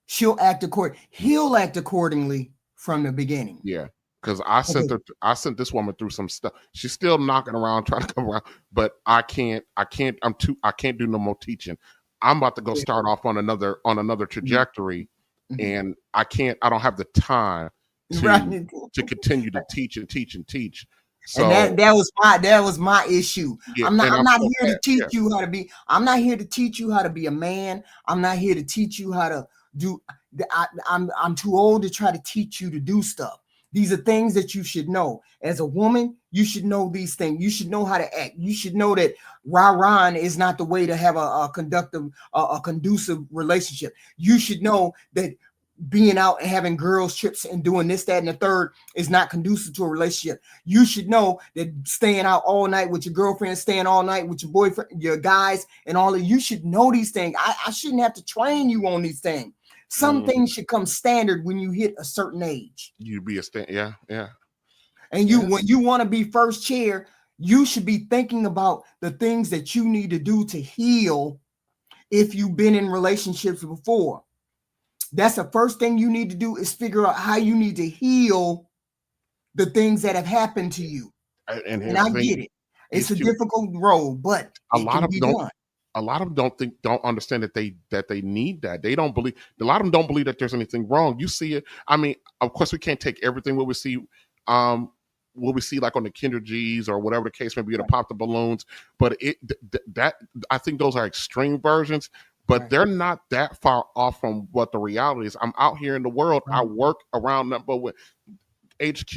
He'll act accordingly from the beginning. Yeah, because I sent this woman through some stuff. She's still knocking around, trying to come around, but I can't do no more teaching. I'm about to go start off on another trajectory, and I don't have the time to continue to teach and teach and teach. So, and that was my issue. Yeah, I'm not here to teach you how to be. I'm not here to teach you how to be a man. I'm not here to teach you how to do. I'm too old to try to teach you to do stuff. These are things that you should know. As a woman, you should know these things. You should know how to act. You should know that rah-rah is not the way to have a conducive relationship. You should know that being out and having girls trips and doing this, that, and the third is not conducive to a relationship. You should know that staying out all night with your girlfriend, staying all night with your boyfriend, your guys, and all that. You should know these things. I shouldn't have to train you on these things. Some things should come standard when you hit a certain age. You be a yeah. And when you want to be first chair, you should be thinking about the things that you need to do to heal if you've been in relationships before. That's the first thing you need to do is figure out how you need to heal the things that have happened to you. And I get it. It's a difficult road, but a lot of them don't understand that they need that. They don't believe. A lot of them don't believe that there's anything wrong. You see it. I mean, of course, we can't take everything what we see. What we see like on the Kinder G's or whatever the case may be, to pop the balloons. But that I think those are extreme versions. But they're not that far off from what the reality is. I'm out here in the world. I work around them, but with HQ,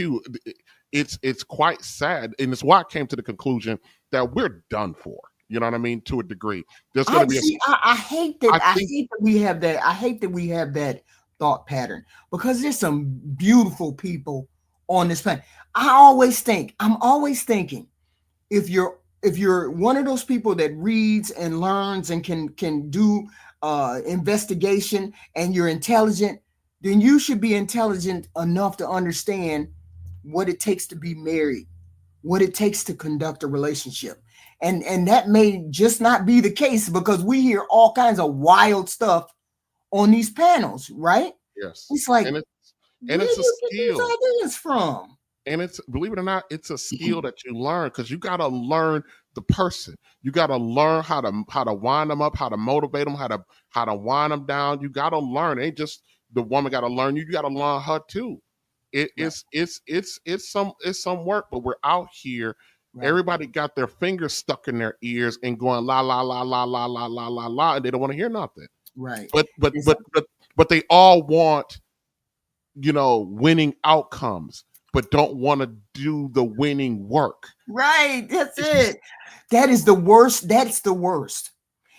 it's quite sad, and it's why I came to the conclusion that we're done for. You know what I mean? To a degree, there's going to be. I hate that. I hate that we have that. I hate that we have that thought pattern because there's some beautiful people on this planet. I'm always thinking, if you're one of those people that reads and learns and can do investigation and you're intelligent, then you should be intelligent enough to understand what it takes to be married, what it takes to conduct a relationship. And that may just not be the case because we hear all kinds of wild stuff on these panels, right? Yes. It's like, and it's a skill. Where these ideas from? And it's, believe it or not, it's a skill that you learn because you got to learn the person. You got to learn how to wind them up, how to motivate them, how to wind them down. You got to learn. It ain't just the woman got to learn you. You got to learn her too. It's some work, but we're out here. Right. Everybody got their fingers stuck in their ears and going la la la la la la la la la, and they don't want to hear nothing. Right. But they all want, winning outcomes, but don't want to do the winning work. Right. That's it. That is the worst. That's the worst.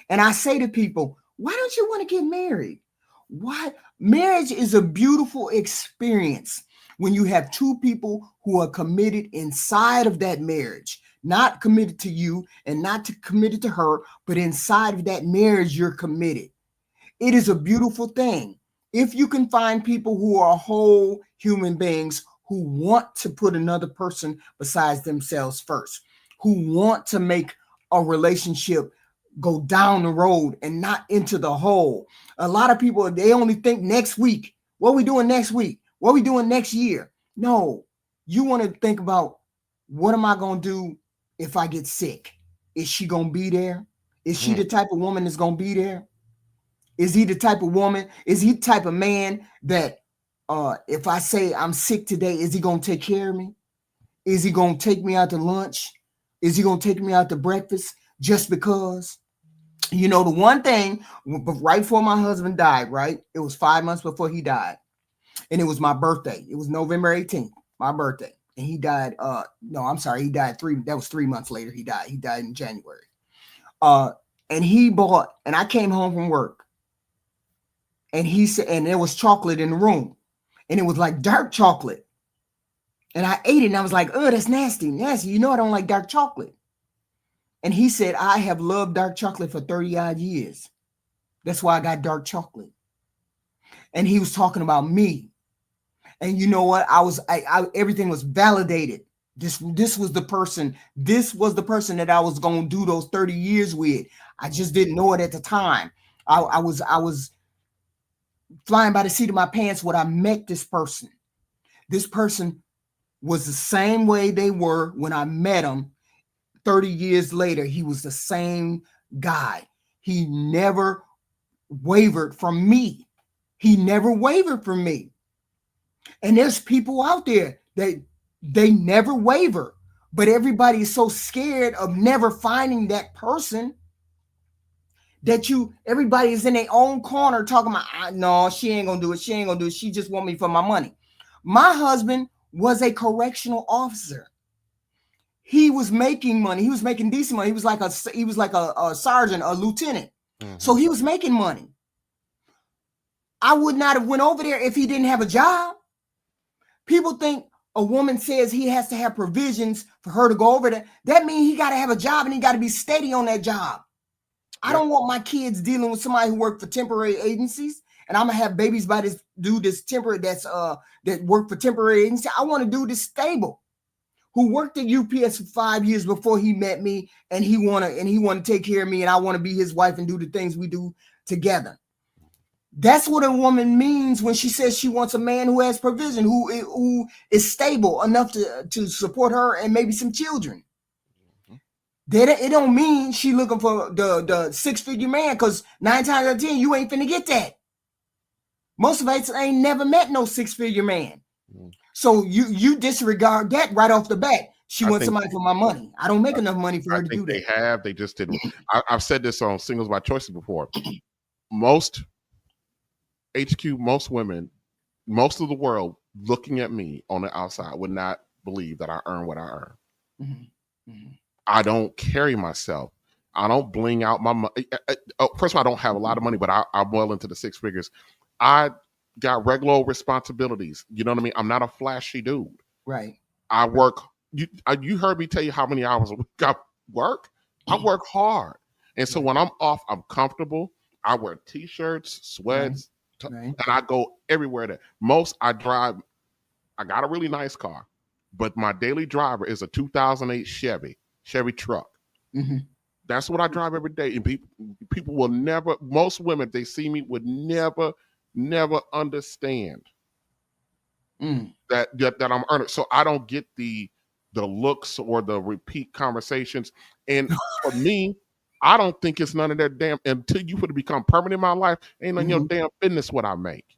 And I say to people, why don't you want to get married? Why? Marriage is a beautiful experience when you have two people who are committed inside of that marriage, not committed to you and not committed to her, but inside of that marriage, you're committed. It is a beautiful thing. If you can find people who are whole human beings who want to put another person besides themselves first, who want to make a relationship go down the road and not into the hole. A lot of people, they only think next week. What are we doing next week? What are we doing next year? No, you want to think about, what am I going to do if I get sick? Is she going to be there? Is she the type of woman that's going to be there? Is he the type of woman? Is he the type of man that if I say I'm sick today, is he going to take care of me? Is he going to take me out to lunch? Is he going to take me out to breakfast just because? You know, the one thing, right before my husband died, right? It was 5 months before he died. And it was my birthday. It was November 18th, my birthday. And he died, no, I'm sorry, he died that was 3 months later. He died. He died in January. And he bought, and I came home from work. And he said, and there was chocolate in the room. And it was like dark chocolate. And I ate it and I was like, oh, that's nasty, nasty. You know, I don't like dark chocolate. And he said, I have loved dark chocolate for 30 odd years. That's why I got dark chocolate. And he was talking about me. And you know what? Everything was validated. This was the person. This was the person that I was going to do those 30 years with. I just didn't know it at the time. I was flying by the seat of my pants when I met this person. This person was the same way they were when I met him. 30 years later, he was the same guy. He never wavered from me. He never wavered from me. And there's people out there that they never waver, but everybody is so scared of never finding that person that everybody is in their own corner talking about, no, she ain't gonna do it. She ain't gonna do it. She just want me for my money. My husband was a correctional officer. He was making money. He was making decent money. He was like a sergeant, a lieutenant. Mm-hmm. So he was making money. I would not have went over there if he didn't have a job. People think a woman says he has to have provisions for her to go over there. That means he got to have a job and he got to be steady on that job. I don't want my kids dealing with somebody who work for temporary agencies, and I'm gonna have babies by this dude that's temporary, that work for temporary agency. I want a dude that's stable, who worked at UPS for 5 years before he met me, and he wanna take care of me, and I want to be his wife and do the things we do together. That's what a woman means when she says she wants a man who has provision, who is stable enough to support her and maybe some children. It don't mean she looking for the six-figure man, because 9 times out of 10 you ain't finna get that. Most of us ain't never met no six-figure man. So you disregard that right off the bat. She wants somebody for my money. I don't make enough money for her to do that. They just didn't. I've said this on Singles by Choices before. Most women, most of the world looking at me on the outside would not believe that I earn what I earn. Mm-hmm. Mm-hmm. I don't carry myself. I don't bling out my money. First of all, I don't have a lot of money, but I'm well into the six figures. I got regular responsibilities. You know what I mean? I'm not a flashy dude. Right. I work. You heard me tell you how many hours a week I work. I work hard. And so when I'm off, I'm comfortable. I wear t-shirts, sweats, and I go everywhere. I drive. I got a really nice car, but my daily driver is a 2008 Chevy truck. Mm-hmm. That's what I drive every day. And people will never, most women, if they see me, would never understand that I'm earning. So I don't get the looks or the repeat conversations. And for me, I don't think it's none of that damn, until you would become permanent in my life, ain't none of your damn business what I make.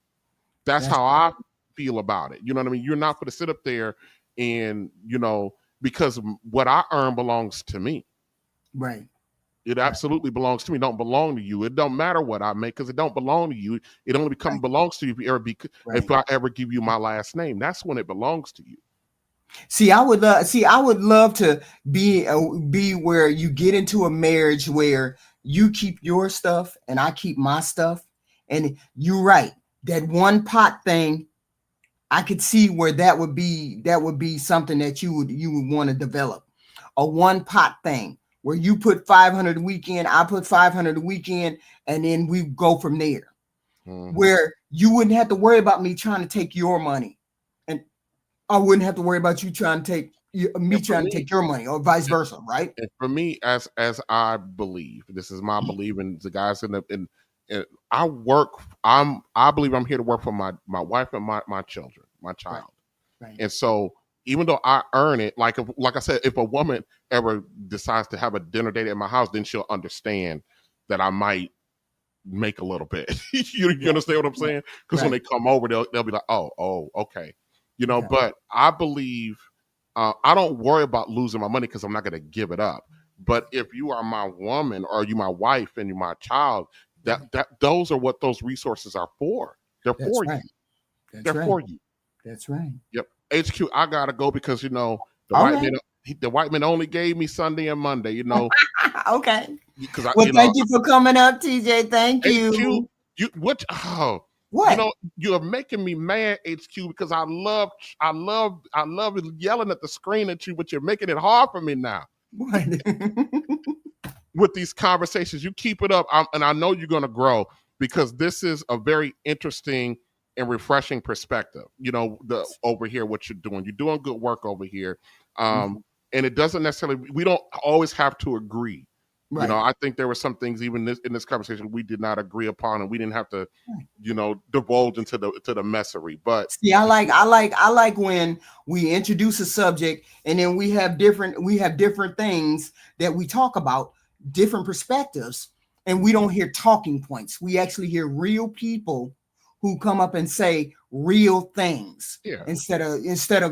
That's how I feel about it. You know what I mean? You're not going to sit up there and, because what I earn belongs to me. Right. It absolutely belongs to me. It don't belong to you. It don't matter what I make, because it don't belong to you. It only belongs to you if I ever give you my last name. That's when it belongs to you. See, I would love to be where you get into a marriage where you keep your stuff and I keep my stuff. And you're right. That one pot thing, I could see where that would be something that you would want to develop. A one pot thing where you put 500 a weekend, I put 500 a weekend, and then we go from there. Mm-hmm. Where you wouldn't have to worry about me trying to take your money, and I wouldn't have to worry about you trying to take to take your money, or vice versa, right? And for me, as I believe, this is my belief, and the guys I believe I'm here to work for my wife and my children, my child. Right. And so even though I earn it, like I said, if a woman ever decides to have a dinner date at my house, then she'll understand that I might make a little bit. you understand what I'm saying? Because when they come over, they'll be like, oh, okay. But I believe I don't worry about losing my money because I'm not going to give it up. But if you are my woman or you my wife and you're my child, that those are what those resources are for. They're That's for right. you. That's They're right. for you. That's right. Yep. HQ, I gotta go because the All white right. man the white man only gave me Sunday and Monday, Okay. because Well, thank you for coming up, TJ. Thank HQ, you. you you're making me mad, HQ, because I love yelling at the screen at you, but you're making it hard for me now What? with these conversations. You keep it up, and I know you're going to grow because this is a very interesting and refreshing perspective. Over here, what you're doing. You're doing good work over here, and it doesn't necessarily. We don't always have to agree. Right. I think there were some things even in this conversation we did not agree upon, and we didn't have to, divulge into the messery. But see, I like when we introduce a subject and then we have different things that we talk about, different perspectives, and we don't hear talking points. We actually hear real people who come up and say real things instead of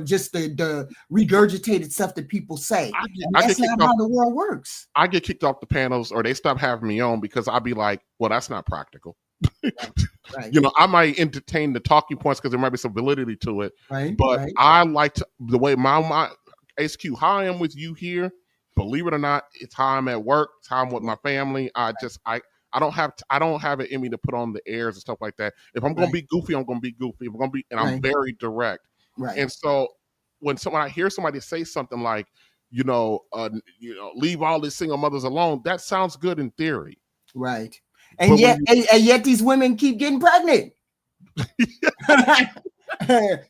just the regurgitated stuff that people say. That's not how the world works. I get kicked off the panels, or they stop having me on because I'll be like, well, that's not practical. Right. I might entertain the talking points because there might be some validity to it. Right. But I like the way my HQ, how I am with you here, believe it or not, it's how I'm at work, it's how I'm with my family. I don't have it in me to put on the airs and stuff like that. If I'm gonna be goofy, I'm gonna be goofy. If I'm gonna be, and I'm very direct. Right. And so when I hear somebody say something like, leave all these single mothers alone, that sounds good in theory. Right. And yet these women keep getting pregnant.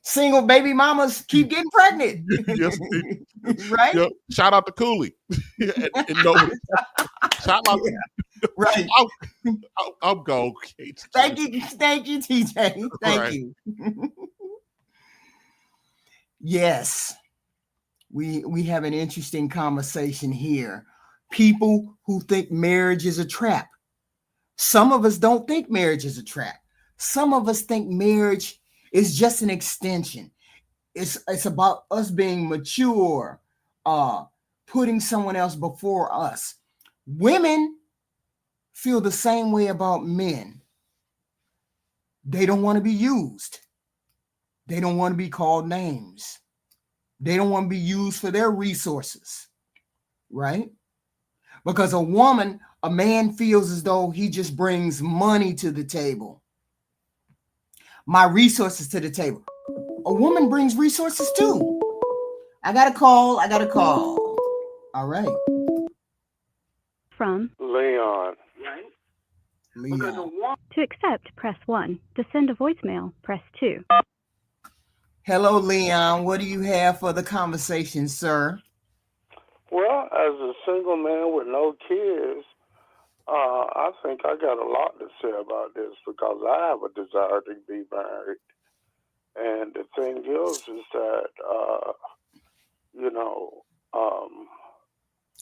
Single baby mamas keep getting pregnant. Yes, right. Yep. Shout out to Cooley. Shout out. Right. I'll go. Thank you, TJ. Thank you. Yes, we have an interesting conversation here. People who think marriage is a trap. Some of us don't think marriage is a trap. Some of us think marriage is just an extension. It's about us being mature, putting someone else before us. Women feel the same way about men. They don't want to be used. They don't want to be called names. They don't want to be used for their resources, right? Because a man feels as though he just brings money to the table, my resources to the table. A woman brings resources too. I got a call. All right. From Leon. Leon. To accept, press 1. To send a voicemail, press 2. Hello, Leon. What do you have for the conversation, sir? Well, as a single man with no kids, I think I got a lot to say about this because I have a desire to be married. And the thing is that,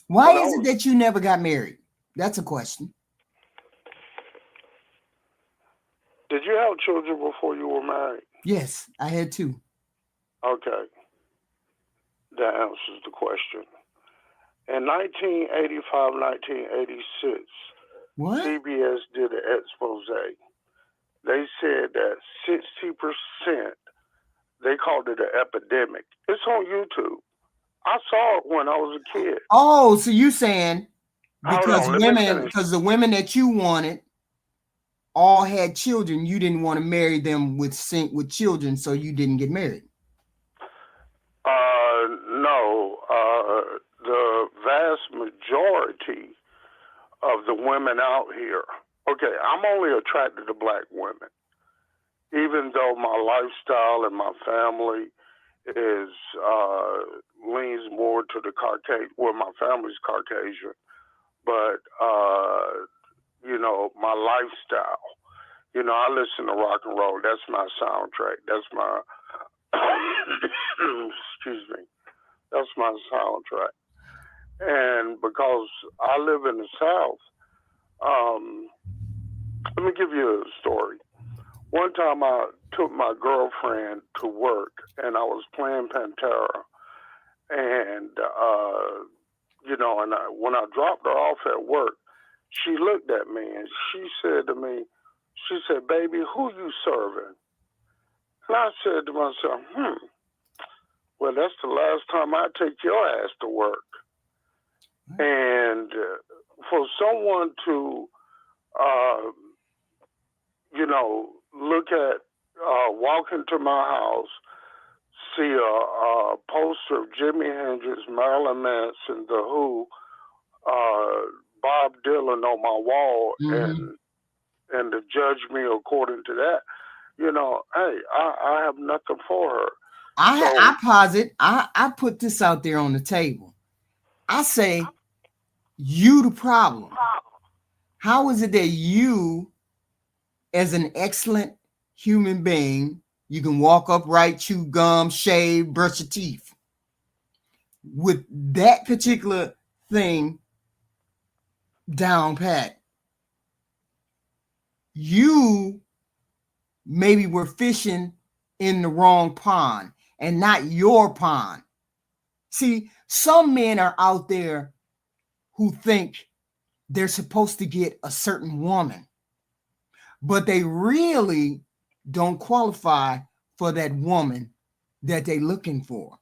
why is it that you never got married? That's a question. Did you have children before you were married? Yes, I had 2. Okay. That answers the question. In 1985, 1986, what? CBS did an expose. They said that 60%, they called it an epidemic. It's on YouTube. I saw it when I was a kid. Oh, so you saying because the women that you wanted all had children, you didn't want to marry them with children, so you didn't get married? No. The vast majority of the women out here, okay, I'm only attracted to black women, even though my lifestyle and my family is leans more to the Caucasian. Well, my family's Caucasian, but my lifestyle. I listen to rock and roll. That's my soundtrack. That's my excuse me. That's my soundtrack. And because I live in the South, let me give you a story. One time I took my girlfriend to work and I was playing Pantera. And, you know, and when I dropped her off at work, she looked at me and she said to me, she said, "Baby, who you serving?" And I said to myself, well, that's the last time I take your ass to work. And for someone to, you know, look at, walk into my house, see a poster of Jimi Hendrix, Marilyn Manson, The Who, Bob Dylan on my wall, and to judge me according to that, you know, hey, I have nothing for her. I put this out there on the table. I say, you the problem. How is it that you, as an excellent human being, you can walk upright, chew gum, shave, brush your teeth, with that particular thing down pat? You maybe were fishing in the wrong pond and not your pond. See, some men are out there who think they're supposed to get a certain woman, but they really don't qualify for that woman that they're looking for.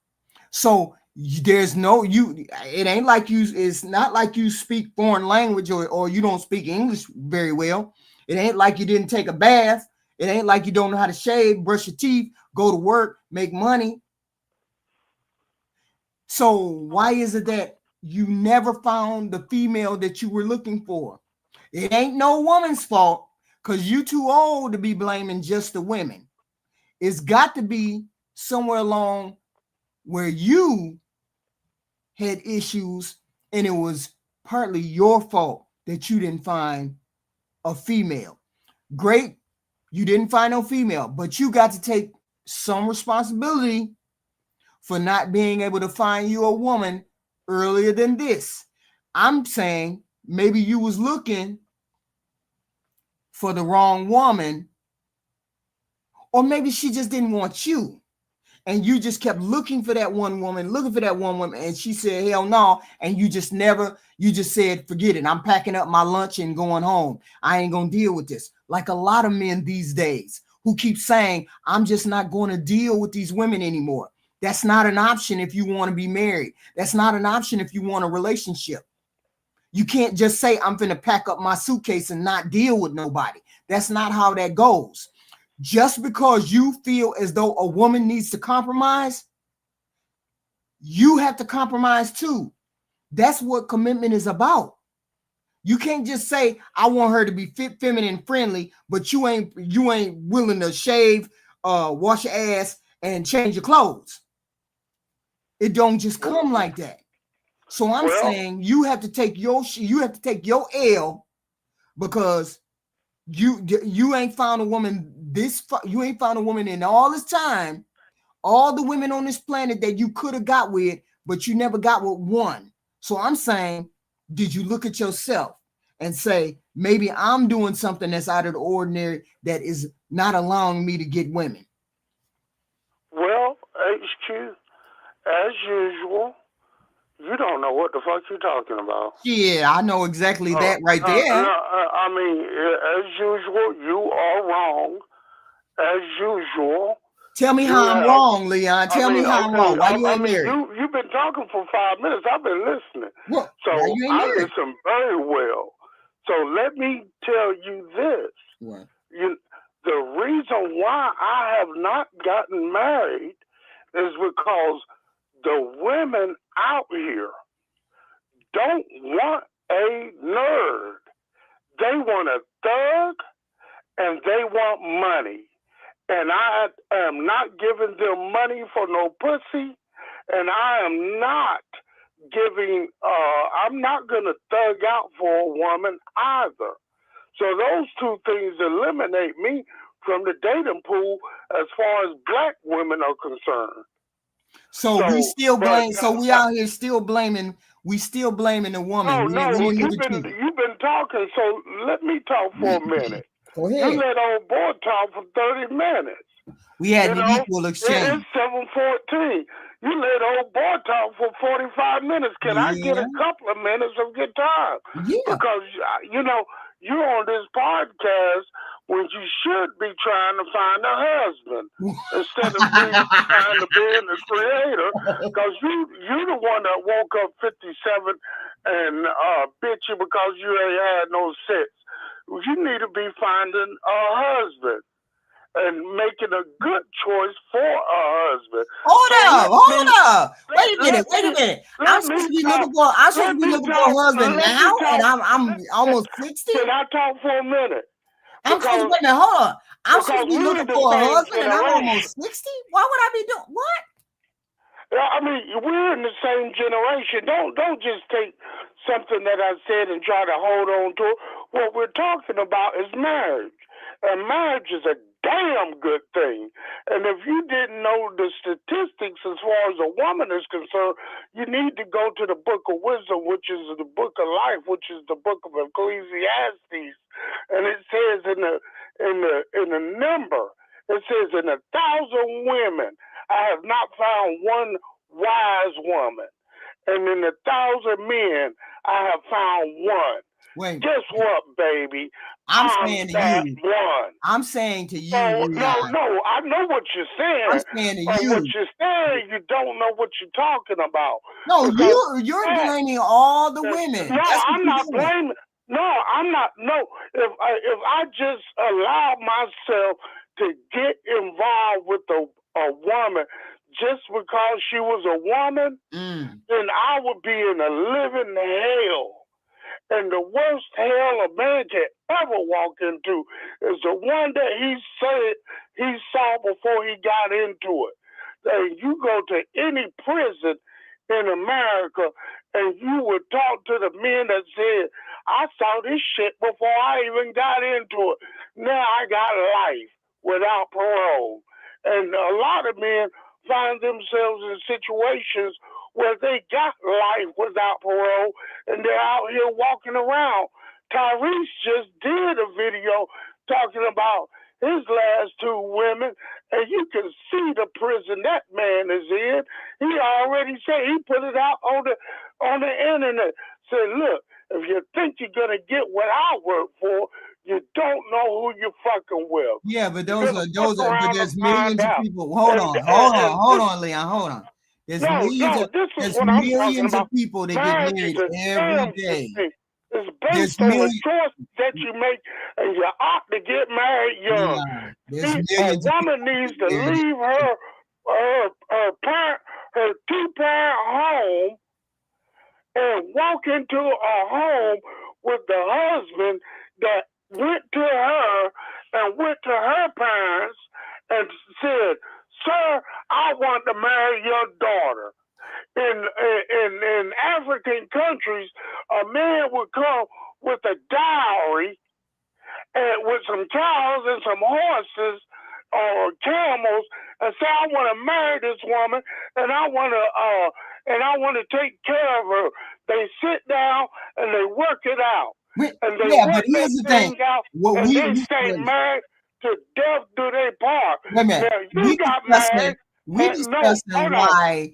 So there's no, it ain't like you, it's not like you speak foreign language or you don't speak English very well. It ain't like you didn't take a bath. It ain't like you don't know how to shave, brush your teeth, go to work, make money. So why is it that you never found the female that you were looking for? It ain't no woman's fault, because you too old to be blaming just the women. It's got to be somewhere along where you had issues and it was partly your fault that you didn't find a female. Great, you didn't find no female, but you got to take some responsibility for not being able to find you a woman earlier than this. I'm saying maybe you was looking for the wrong woman, or maybe she just didn't want you, and you just kept looking for that one woman, and she said, hell no, and you just said, forget it, I'm packing up my lunch and going home. I ain't gonna deal with this. Like a lot of men these days who keep saying, I'm just not going to deal with these women anymore. That's not an option if you want to be married. That's not an option if you want a relationship. You can't just say, I'm going to pack up my suitcase and not deal with nobody. That's not how that goes. Just because you feel as though a woman needs to compromise, you have to compromise too. That's what commitment is about. You can't just say, I want her to be fit, feminine, friendly, but you ain't willing to shave, wash your ass, and change your clothes. It don't just come like that. So I'm saying you have to take your L, because you ain't found a woman you ain't found a woman in all this time, all the women on this planet that you could have got with, but you never got with one. So I'm saying, did you look at yourself and say, maybe I'm doing something that's out of the ordinary that is not allowing me to get women? Well, HQ, as usual, you don't know what the fuck you're talking about. Yeah, I know exactly that right there. I mean, as usual, you are wrong. As usual. Tell me how I'm wrong, Leon. Tell me how I'm wrong. Why you ain't married? You've been talking for 5 minutes. I've been listening. Well, so I listen very well. So let me tell you this. What? The reason why I have not gotten married is because the women out here don't want a nerd. They want a thug and they want money. And I am not giving them money for no pussy. And I am not I'm not going to thug out for a woman either. So those two things eliminate me from the dating pool as far as black women are concerned. So we still blame. So we out here still blaming. We still blaming the woman. No, you've been talking. So let me talk for a minute. Go ahead. You let old boy talk for 30 minutes. We had an equal exchange. It's 7:14. You let old boy talk for 45 minutes. Can I get a couple of minutes of your time? Yeah. Because, you know, you're on this podcast when you should be trying to find a husband instead of trying to be the creator. Because you the one that woke up 57 and bitchy because you ain't had no sex. You need to be finding a husband and making a good choice for a husband. Hold up. Wait a minute. I'm supposed to be looking for a husband now, and I'm almost 60. Can I talk for a minute? I'm supposed to be looking for a husband, and I'm almost 60. Why would I be doing what? I mean, we're in the same generation. Don't just take something that I said and try to hold on to it. What we're talking about is marriage. And marriage is a damn good thing. And if you didn't know the statistics as far as a woman is concerned, you need to go to the book of wisdom, which is the book of life, which is the book of Ecclesiastes. And it says in the number, it says in 1,000 women, I have not found one wise woman. And in 1,000 men, I have found one. Wait. Guess what, baby? I'm saying to you. One. I'm saying to you. No, I know what you're saying. I'm saying to you. What you're saying, you don't know what you're talking about. No, you're blaming all the women. No, I'm not blaming. No, I'm not. No, if I just allow myself to get involved with a woman just because she was a woman, then I would be in a living hell. And the worst hell a man can ever walk into is the one that he said he saw before he got into it. And you go to any prison in America and you would talk to the men that said, I saw this shit before I even got into it. Now I got life without parole. And a lot of men find themselves in situations where they got life without parole, and they're out here walking around. Tyrese just did a video talking about his last two women, and you can see the prison that man is in. He already said, he put it out on the internet. Said, look, if you think you're gonna get what I work for, you don't know who you're fucking with. Yeah, but but there's millions of people. Hold on, Leon, hold on. There's millions of people that get married every day. It's based on the choice that you make, and you ought to get married young. A woman needs to leave her two-parent home and walk into a home with the husband that went to her and went to her parents and said, sir, I want to marry your daughter. In African countries, a man would come with a dowry and with some cows and some horses or camels and say, I want to marry this woman and I want to take care of her. They sit down and they work it out. And they but here's the thing. They stay married to death do they part. Wait a minute. Now, you got married. We discussing why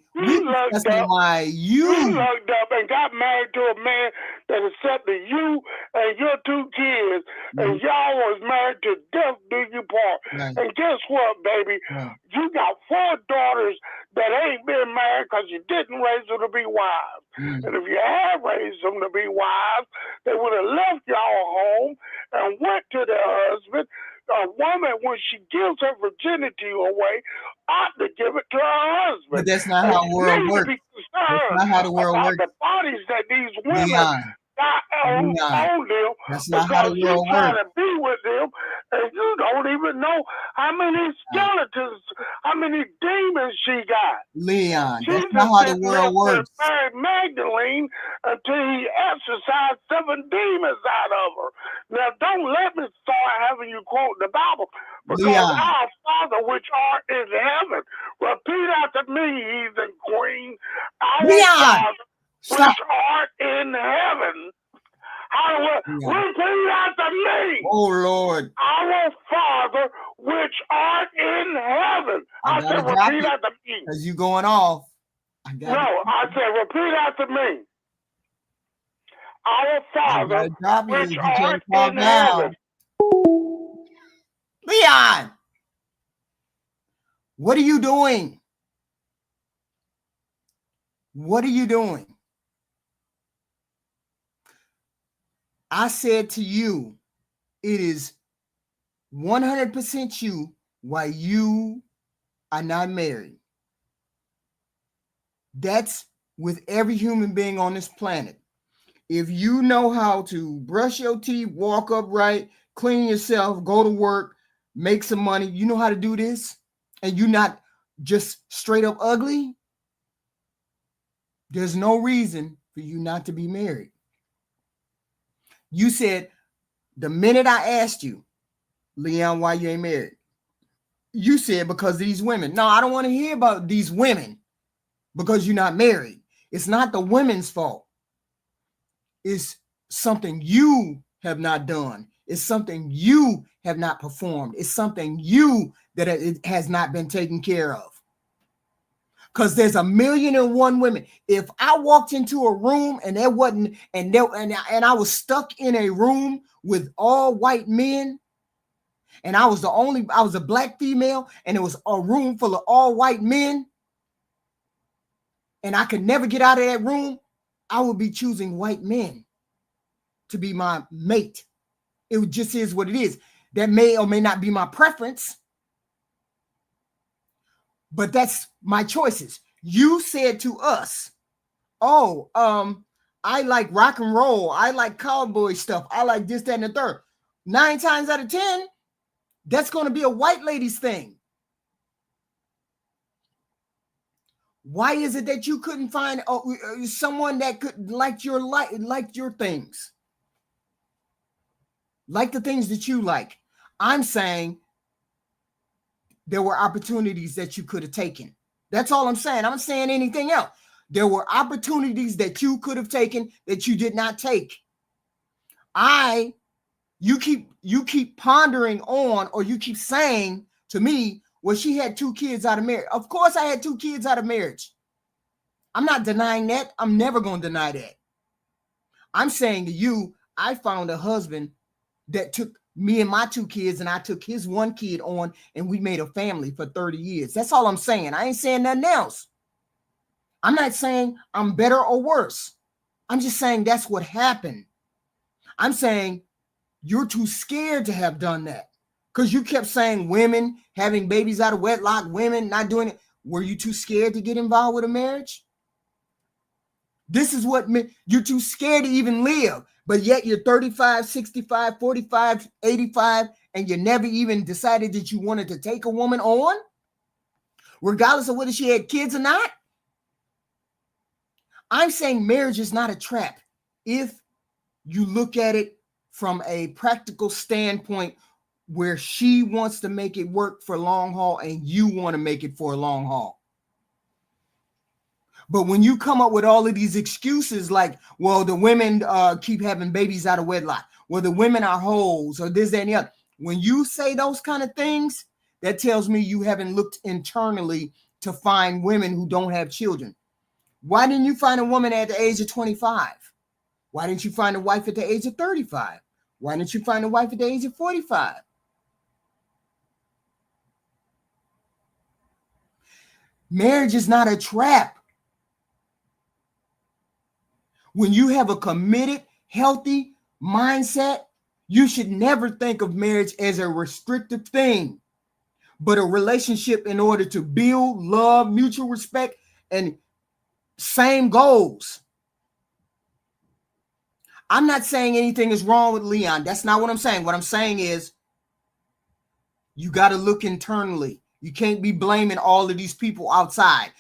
you lucked up and got married to a man that accepted you and your two kids, and y'all was married to death do you part. Right. And guess what, baby? Right. You got 4 daughters that ain't been married because you didn't raise them to be wives. And if you had raised them to be wives, they would have left y'all home and went to their husband. A woman, when she gives her virginity away, ought to give it to her husband. But that's not how the world works. That's not how the world works. The bodies that these women got on them. That's not how the world works. Trying to be with them, and you don't even know how many skeletons, how many demons she got. Leon, that's not how the world works. Married Magdalene until he exorcised 7 demons out of her. Now, don't let me start having you quote the Bible, because our Father which art in heaven, repeat after me, heathen queen. Our Father which art in heaven. Repeat after me. Oh, Lord. Our Father which art in heaven. I said repeat after me. Because you going off. I got No, I said, repeat after me. Our Father, drop you. which You art can't fall in down. heaven. Leon, what are you doing? What are you doing? I said to you, it is 100% you why you are not married. That's with every human being on this planet. If you know how to brush your teeth, walk upright, clean yourself, go to work, make some money, you know how to do this, and you're not just straight up ugly, there's no reason for you not to be married. You said the minute I asked you, Leon, why you ain't married? You said because of these women. No, I don't want to hear about these women because you're not married. It's not the women's fault. It's something you have not done. It's something you have not performed. It's something you that it has not been taken care of. Because there's 1,000,001 women. If I walked into a room and there wasn't, and I was stuck in a room with all white men, and I was a black female, and it was a room full of all white men, and I could never get out of that room, I would be choosing white men to be my mate. It just is what it is. That may or may not be my preference, but that's my choices. You said to us, oh, I like rock and roll. I like cowboy stuff. I like this, that, and the third. 9 times out of 10, that's going to be a white lady's thing. Why is it that you couldn't find someone that could like your things? Like the things that you like. I'm saying there were opportunities that you could have taken. That's all I'm saying. I'm not saying anything else. There were opportunities that you could have taken that you did not take. You keep pondering on, or you keep saying to me, well, she had 2 kids out of marriage. Of course I had 2 kids out of marriage. I'm not denying that. I'm never going to deny that. I'm saying to you, I found a husband that took me and my 2 kids, and I took his 1 kid on, and we made a family for 30 years. That's all I'm saying. I ain't saying nothing else. I'm not saying I'm better or worse. I'm just saying that's what happened. I'm saying you're too scared to have done that because you kept saying women having babies out of wedlock, women not doing it. Were you too scared to get involved with a marriage? This is what you're too scared to even live, but yet you're 35, 65, 45, 85, and you never even decided that you wanted to take a woman on, regardless of whether she had kids or not. I'm saying marriage is not a trap if you look at it from a practical standpoint where she wants to make it work for long haul and you want to make it for a long haul. But when you come up with all of these excuses like, well, the women keep having babies out of wedlock, well, the women are hoes, or this, that, and the other. When you say those kind of things, that tells me you haven't looked internally to find women who don't have children. Why didn't you find a woman at the age of 25? Why didn't you find a wife at the age of 35? Why didn't you find a wife at the age of 45? Marriage is not a trap. When you have a committed, healthy mindset, you should never think of marriage as a restrictive thing, but a relationship in order to build love, mutual respect, and same goals. I'm not saying anything is wrong with Leon. That's not what I'm saying. What I'm saying is you got to look internally. You can't be blaming all of these people outside.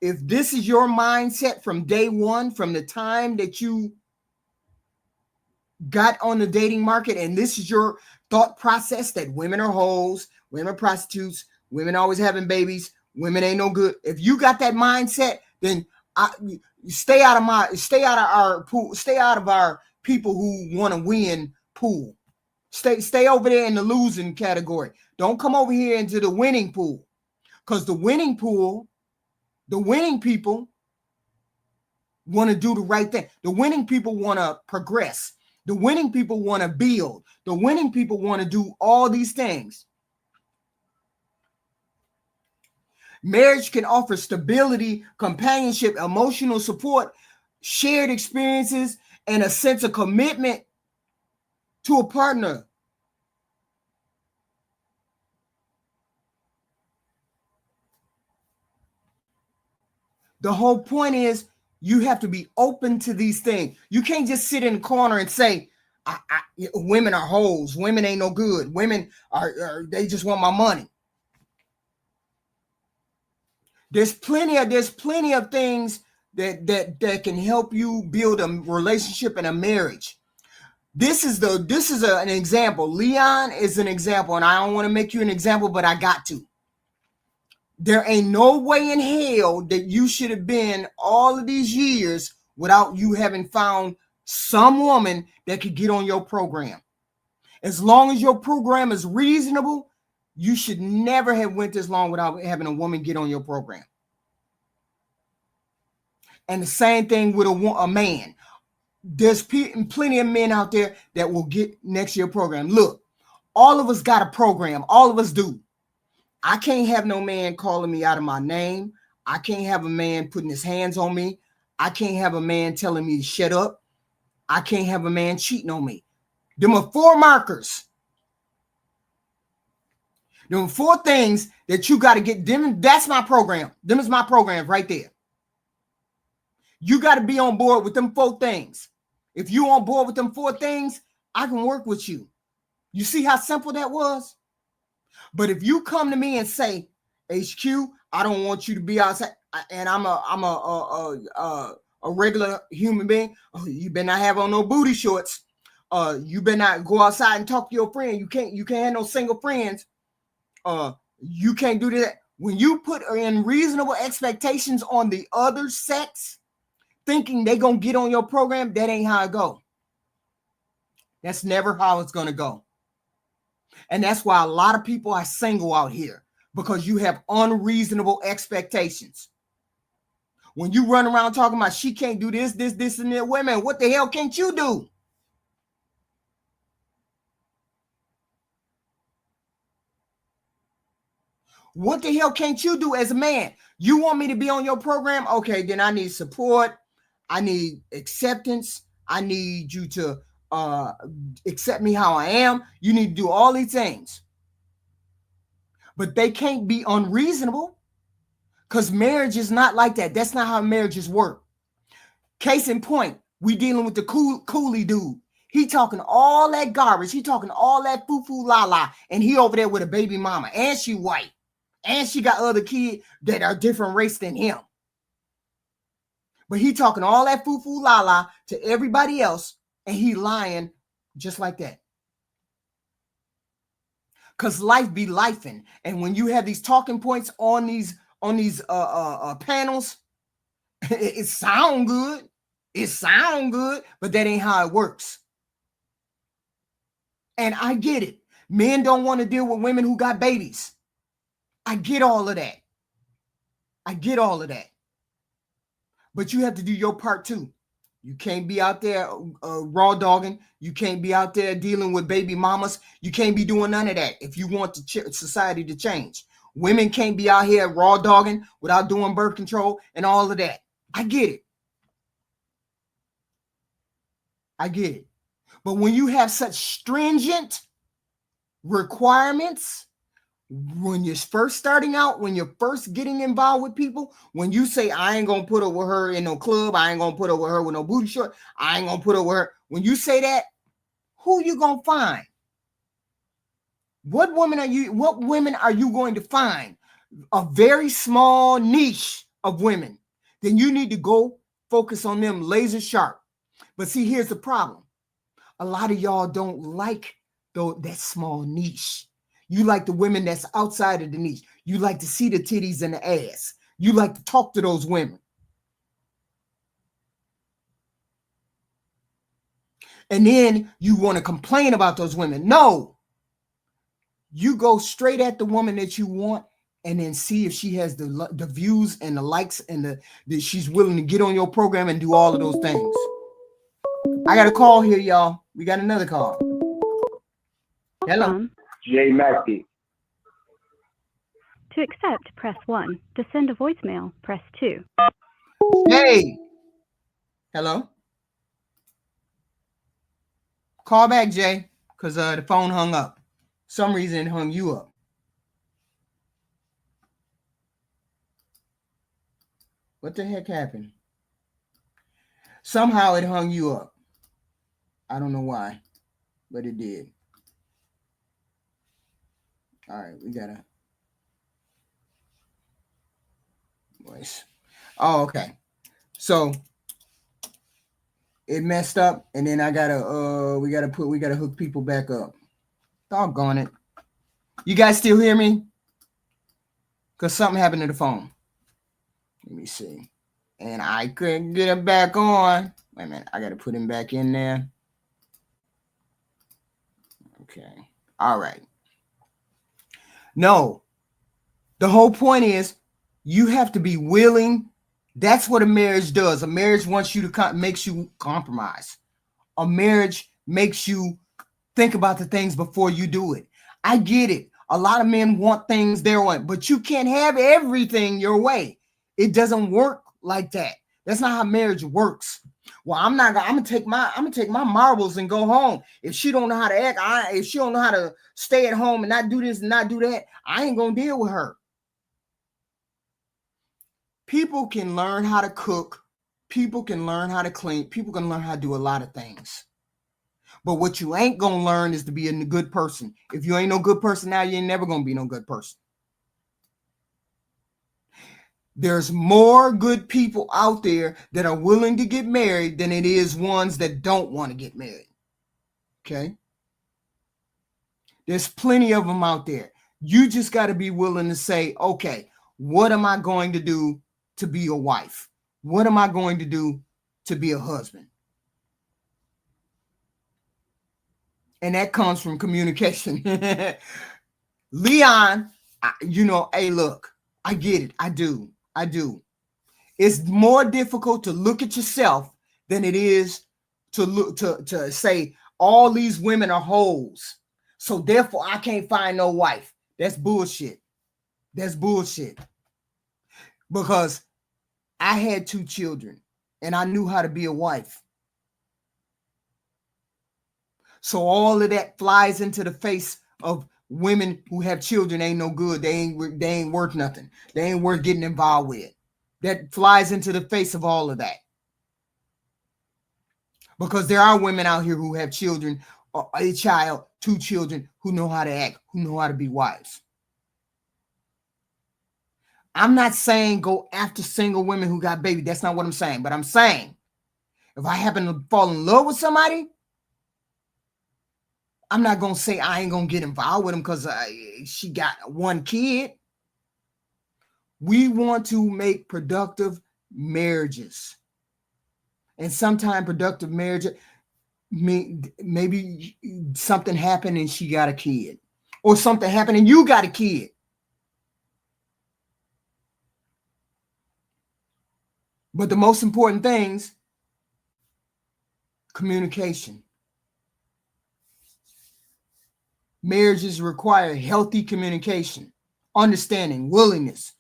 If this is your mindset from day one, from the time that you got on the dating market, and this is your thought process that women are hoes, women are prostitutes, women always having babies, women ain't no good. If you got that mindset, then stay out of our pool, stay out of our people who want to win pool. Stay over there in the losing category. Don't come over here into the winning pool, because the winning pool, the winning people want to do the right thing. The winning people want to progress. The winning people want to build. The winning people want to do all these things. Marriage can offer stability, companionship, emotional support, shared experiences, and a sense of commitment to a partner. The whole point is you have to be open to these things. You can't just sit in the corner and say, women are hoes. Women ain't no good. Women they just want my money. There's plenty of things that can help you build a relationship and a marriage. This is an example. Leon is an example, and I don't want to make you an example, but I got to. There ain't no way in hell that you should have been all of these years without you having found some woman that could get on your program. As long as your program is reasonable, you should never have went this long without having a woman get on your program. And the same thing with a man. There's plenty of men out there that will get next to your program. Look, all of us got a program. All of us do. I can't have no man calling me out of my name. I can't have a man putting his hands on me. I can't have a man telling me to shut up. I can't have a man cheating on me. Them are 4 markers. Them are 4 things that you got to get them. That's my program. Them is my program right there. You got to be on board with them 4 things. If you on board with them 4 things, I can work with you. You see how simple that was? But if you come to me and say, HQ, I don't want you to be outside, and I'm a regular human being, you better not have on no booty shorts. You better not go outside and talk to your friend. You can't have no single friends. You can't do that. When you put in reasonable expectations on the other sex, thinking they're gonna get on your program, that ain't how it go. That's never how it's gonna go. And that's why a lot of people are single out here, because you have unreasonable expectations. When you run around talking about she can't do this, and that, wait a minute, what the hell can't you do? What the hell can't you do as a man? You want me to be on your program? Okay, then I need support. I need acceptance. I need you to accept me how I am. You need to do all these things. But they can't be unreasonable, because marriage is not like that. That's not how marriages work. Case in point, we dealing with the coolie dude. He talking all that garbage. He talking all that foo-foo la-la. And he over there with a baby mama. And she white. And she got other kids that are different race than him. But he talking all that foo-foo la-la to everybody else. And he lying just like that. Because life be lifing. And when you have these talking points on these panels, it sound good. It sound good, but that ain't how it works. And I get it. Men don't want to deal with women who got babies. I get all of that. I get all of that. But you have to do your part too. You can't be out there raw dogging. You can't be out there dealing with baby mamas. You can't be doing none of that if you want the society to change. Women can't be out here raw dogging without doing birth control and all of that. I get it. I get it. But when you have such stringent requirements, when you're first starting out, when you're first getting involved with people, when you say, I ain't going to put up with her in no club, I ain't going to put up with her with no booty short, I ain't going to put up with her. When you say that, who you going to find? What women are you going to find? A very small niche of women. Then you need to go focus on them laser sharp. But see, here's the problem. A lot of y'all don't like that small niche. You like the women that's outside of the niche. You like to see the titties and the ass. You like to talk to those women. And then you want to complain about those women. No. You go straight at the woman that you want and then see if she has the views and the likes and that she's willing to get on your program and do all of those things. I got a call here, y'all. We got another call. Hello. From. Jay Mackey. To accept, press 1. To send a voicemail, press 2. Hey. Hello. Call back, Jay, because the phone hung up. Some reason it hung you up. What the heck happened? Somehow it hung you up. I don't know why, but it did. All right, we gotta voice. Oh, okay. So it messed up, and then I gotta we gotta hook people back up. Doggone it. You guys still hear me? Because something happened to the phone. Let me see. And I couldn't get him back on. Wait a minute. I got to put him back in there. Okay. All right. No. The whole point is you have to be willing. That's what a marriage does. A marriage wants you to makes you compromise. A marriage makes you think about the things before you do it. I get it. A lot of men want things their way, but you can't have everything your way. It doesn't work like that. That's not how marriage works. Well, I'm gonna take my marbles and go home. If she don't know how to act, if she don't know how to stay at home and not do this and not do that, I ain't gonna deal with her. People can learn how to cook. People can learn how to clean. People can learn how to do a lot of things. But what you ain't gonna learn is to be a good person. If you ain't no good person now, you ain't never gonna be no good person. There's more good people out there that are willing to get married than it is ones that don't want to get married. Okay? There's plenty of them out there. You just got to be willing to say, okay, what am I going to do to be a wife? What am I going to do to be a husband? And that comes from communication. Leon, hey, look, I get it. I do. It's more difficult to look at yourself than it is to look to say all these women are hoes. So therefore I can't find no wife. That's bullshit. Because I had 2 children and I knew how to be a wife. So all of that flies into the face of women who have children ain't no good. They ain't worth nothing. They ain't worth getting involved with. That flies into the face of all of that. Because there are women out here who have children, a child, 2 children, who know how to act, who know how to be wives. I'm not saying go after single women who got babies. That's not what I'm saying. But I'm saying if I happen to fall in love with somebody, I'm not going to say I ain't going to get involved with them because she got 1 kid. We want to make productive marriages. And sometimes productive marriage, maybe something happened and she got a kid. Or something happened and you got a kid. But the most important things, communication. Marriages require healthy communication, understanding, willingness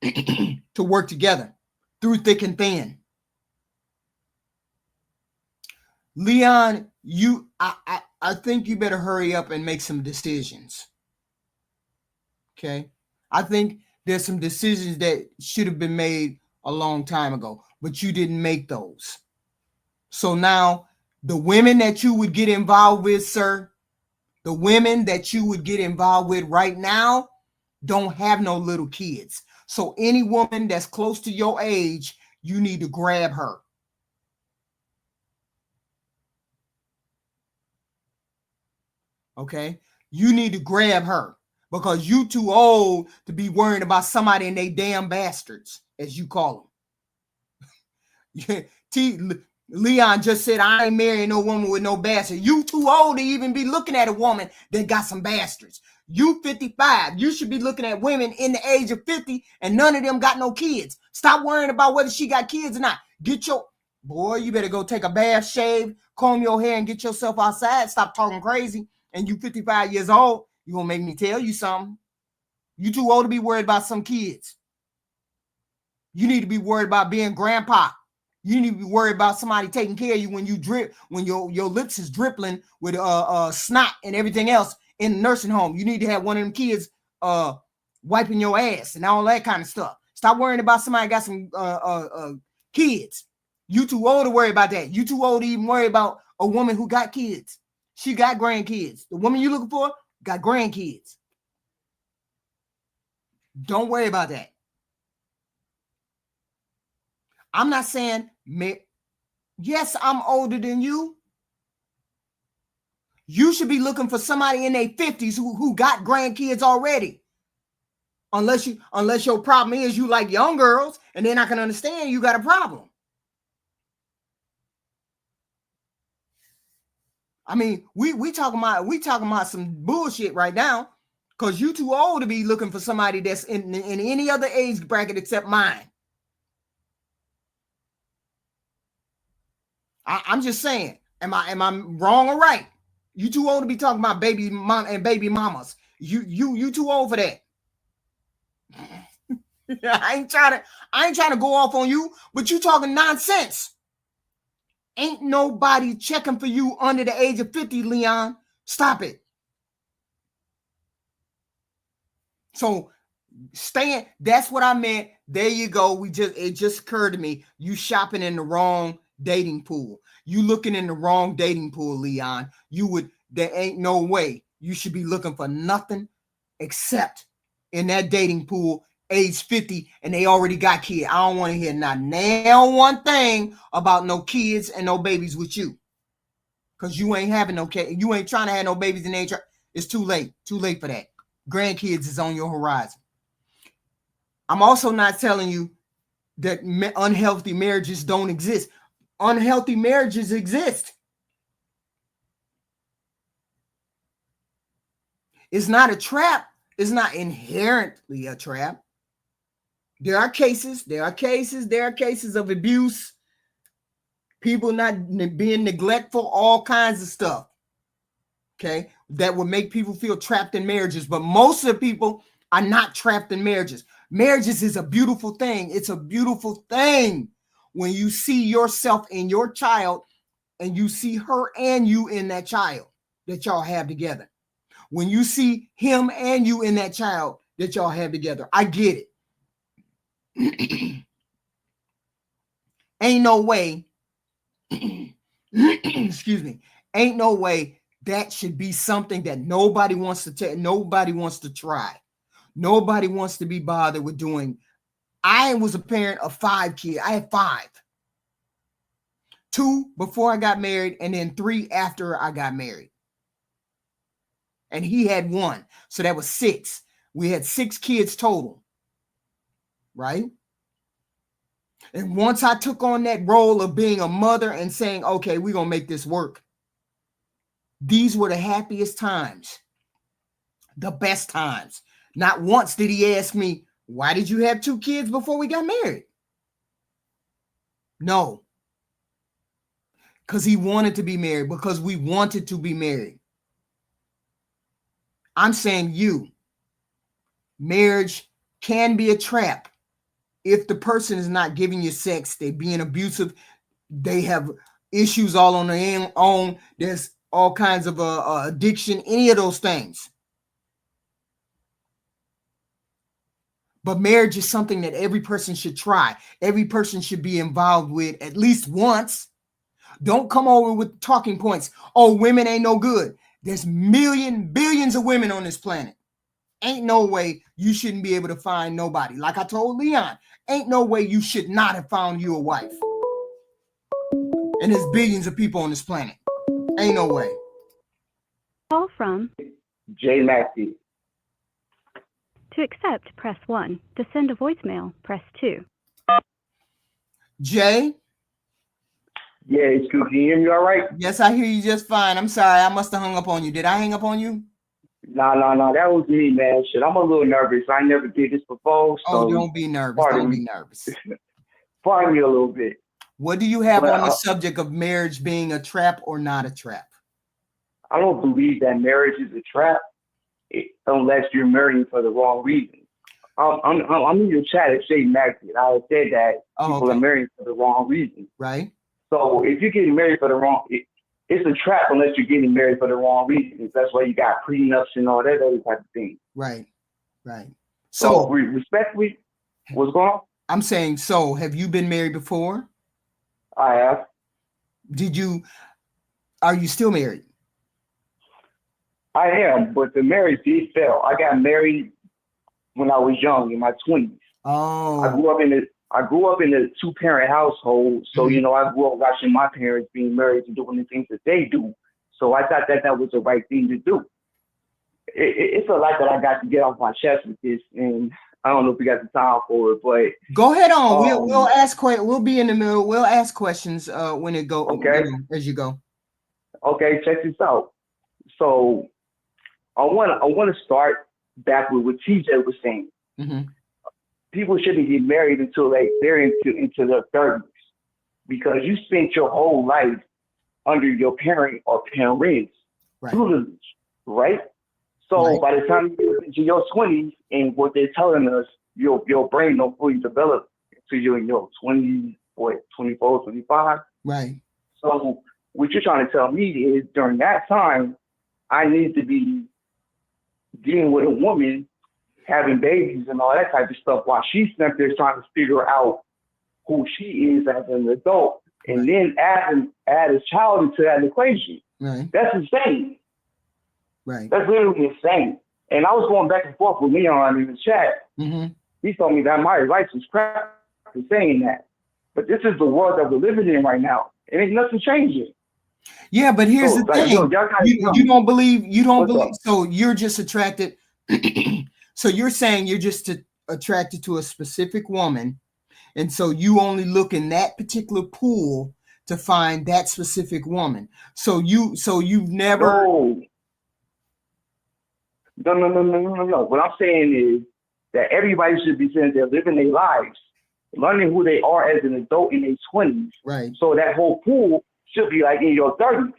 to work together through thick and thin. Leon, I think you better hurry up and make some decisions. Okay? I think there's some decisions that should have been made a long time ago, but you didn't make those. So now the women that you would get involved with, sir, the women that you would get involved with right now don't have no little kids. So any woman that's close to your age, you need to grab her. Okay? You need to grab her because you too old to be worrying about somebody and they damn bastards, as you call them. Leon just said, I ain't marrying no woman with no bastard. You too old to even be looking at a woman that got some bastards. You 55. You should be looking at women in the age of 50 and none of them got no kids. Stop worrying about whether she got kids or not. Boy, you better go take a bath, shave, comb your hair, and get yourself outside. Stop talking crazy. And you 55 years old, you gonna make me tell you something. You too old to be worried about some kids. You need to be worried about being grandpa. You need to be worried about somebody taking care of you when you drip, when your lips is dripping with snot and everything else in the nursing home. You need to have one of them kids wiping your ass and all that kind of stuff. Stop worrying about somebody got some kids. You too old to worry about that. You too old to even worry about a woman who got kids. She got grandkids. The woman you looking for got grandkids. Don't worry about that. I'm not saying, yes, I'm older than you. You should be looking for somebody in their 50s who got grandkids already. Unless your problem is you like young girls and they're not going to understand you got a problem. I mean, we talking about some bullshit right now because you too old to be looking for somebody that's in any other age bracket except mine. I'm just saying, am I wrong or right? You too old to be talking about baby mom and baby mamas. You too old for that. I ain't trying to go off on you, but you talking nonsense. Ain't nobody checking for you under the age of 50, Leon. Stop it. So that's what I meant. There you go. It just occurred to me. You shopping in the wrong dating pool. You looking in the wrong dating pool, Leon. There ain't no way you should be looking for nothing except in that dating pool, age 50, and they already got kids. I don't want to hear not nail one thing about no kids and no babies with you. Because you ain't having no kids. You ain't trying to have no babies in age. It's too late. Too late for that. Grandkids is on your horizon. I'm also not telling you that unhealthy marriages don't exist. Unhealthy marriages exist. It's not a trap. It's not inherently a trap. There are cases of abuse, people not being neglectful, all kinds of stuff. Okay, that would make people feel trapped in marriages, but most of the people are not trapped in marriages. Marriages is a beautiful thing. It's a beautiful thing when you see yourself in your child and you see her and you in that child that y'all have together. When you see him and you in that child that y'all have together. I get it. Ain't no way, excuse me, ain't no way that should be something that nobody wants to take, nobody wants to try. Nobody wants to be bothered with doing. I was a parent of 5 kids. I had 5. 2 before I got married, and then 3 after I got married. And he had 1. So that was 6. We had 6 kids total. Right? And once I took on that role of being a mother and saying, okay, we're going to make this work. These were the happiest times. The best times. Not once did he ask me, why did you have 2 kids before we got married? No. Because he wanted to be married. Because we wanted to be married. I'm saying marriage can be a trap if the person is not giving you sex. They're being abusive. They have issues all on their own. There's all kinds of addiction, any of those things. But marriage is something that every person should try. Every person should be involved with at least once. Don't come over with talking points. Oh, women ain't no good. There's billions of women on this planet. Ain't no way you shouldn't be able to find nobody. Like I told Leon, ain't no way you should not have found you a wife. And there's billions of people on this planet. Ain't no way. Call from Jay Massey. To accept, press 1. To send a voicemail, press 2. Jay, Yeah, it's cool. Can you hear me all right? Yes, I hear you just fine. I'm sorry. I must have hung up on you. Did I hang up on you? Nah. That was me, man. Shit, I'm a little nervous. I never did this before, Oh, so don't be nervous. Don't be nervous. pardon me a little bit. What do you have But, on the subject of marriage being a trap or not a trap? I don't believe that marriage is a trap unless you're marrying for the wrong reason. I'm in your chat at Shay Maxie. I said that people are marrying for the wrong reason. Right. So if you're getting married for the wrong, it's a trap unless you're getting married for the wrong reasons. That's why you got prenups and all that other type of thing. Right. So respectfully, what's going on? I'm saying, so have you been married before? I have. Are you still married? I am, but the marriage did fail. I got married when I was young, in my 20s. Oh. I grew up in a 2-parent household, so I grew up watching my parents being married and doing the things that they do. So I thought that was the right thing to do. It's a lot that I got to get off my chest with this, and I don't know if we got the time for it, but go ahead on. We'll ask. We'll be in the middle. We'll ask questions when it go. Okay. As you go. Okay, check this out. So I want to start back with what TJ was saying. Mm-hmm. People shouldn't get married until they're into their 30s, because you spent your whole life under your parent or parents' tutelage, right? So by the time you get into your 20s, and what they're telling us, your brain don't fully develop until you're in your 20s, 24, 25. Right. So what you're trying to tell me is during that time, I need to be dealing with a woman, having babies and all that type of stuff, while she's up there trying to figure out who she is as an adult, and then add a child into that equation. Right. That's insane. Right. That's literally insane. And I was going back and forth with Leon in the chat. Mm-hmm. He told me that my advice was crap for saying that. But this is the world that we're living in right now. And ain't nothing changing. Yeah, but here's the thing. You don't believe. So you're just attracted. So you're saying you're just attracted to a specific woman, and so you only look in that particular pool to find that specific woman. So you've never. No. What I'm saying is that everybody should be saying they're living their lives, learning who they are as an adult in their 20s. Right. So that whole pool should be like in your 30s.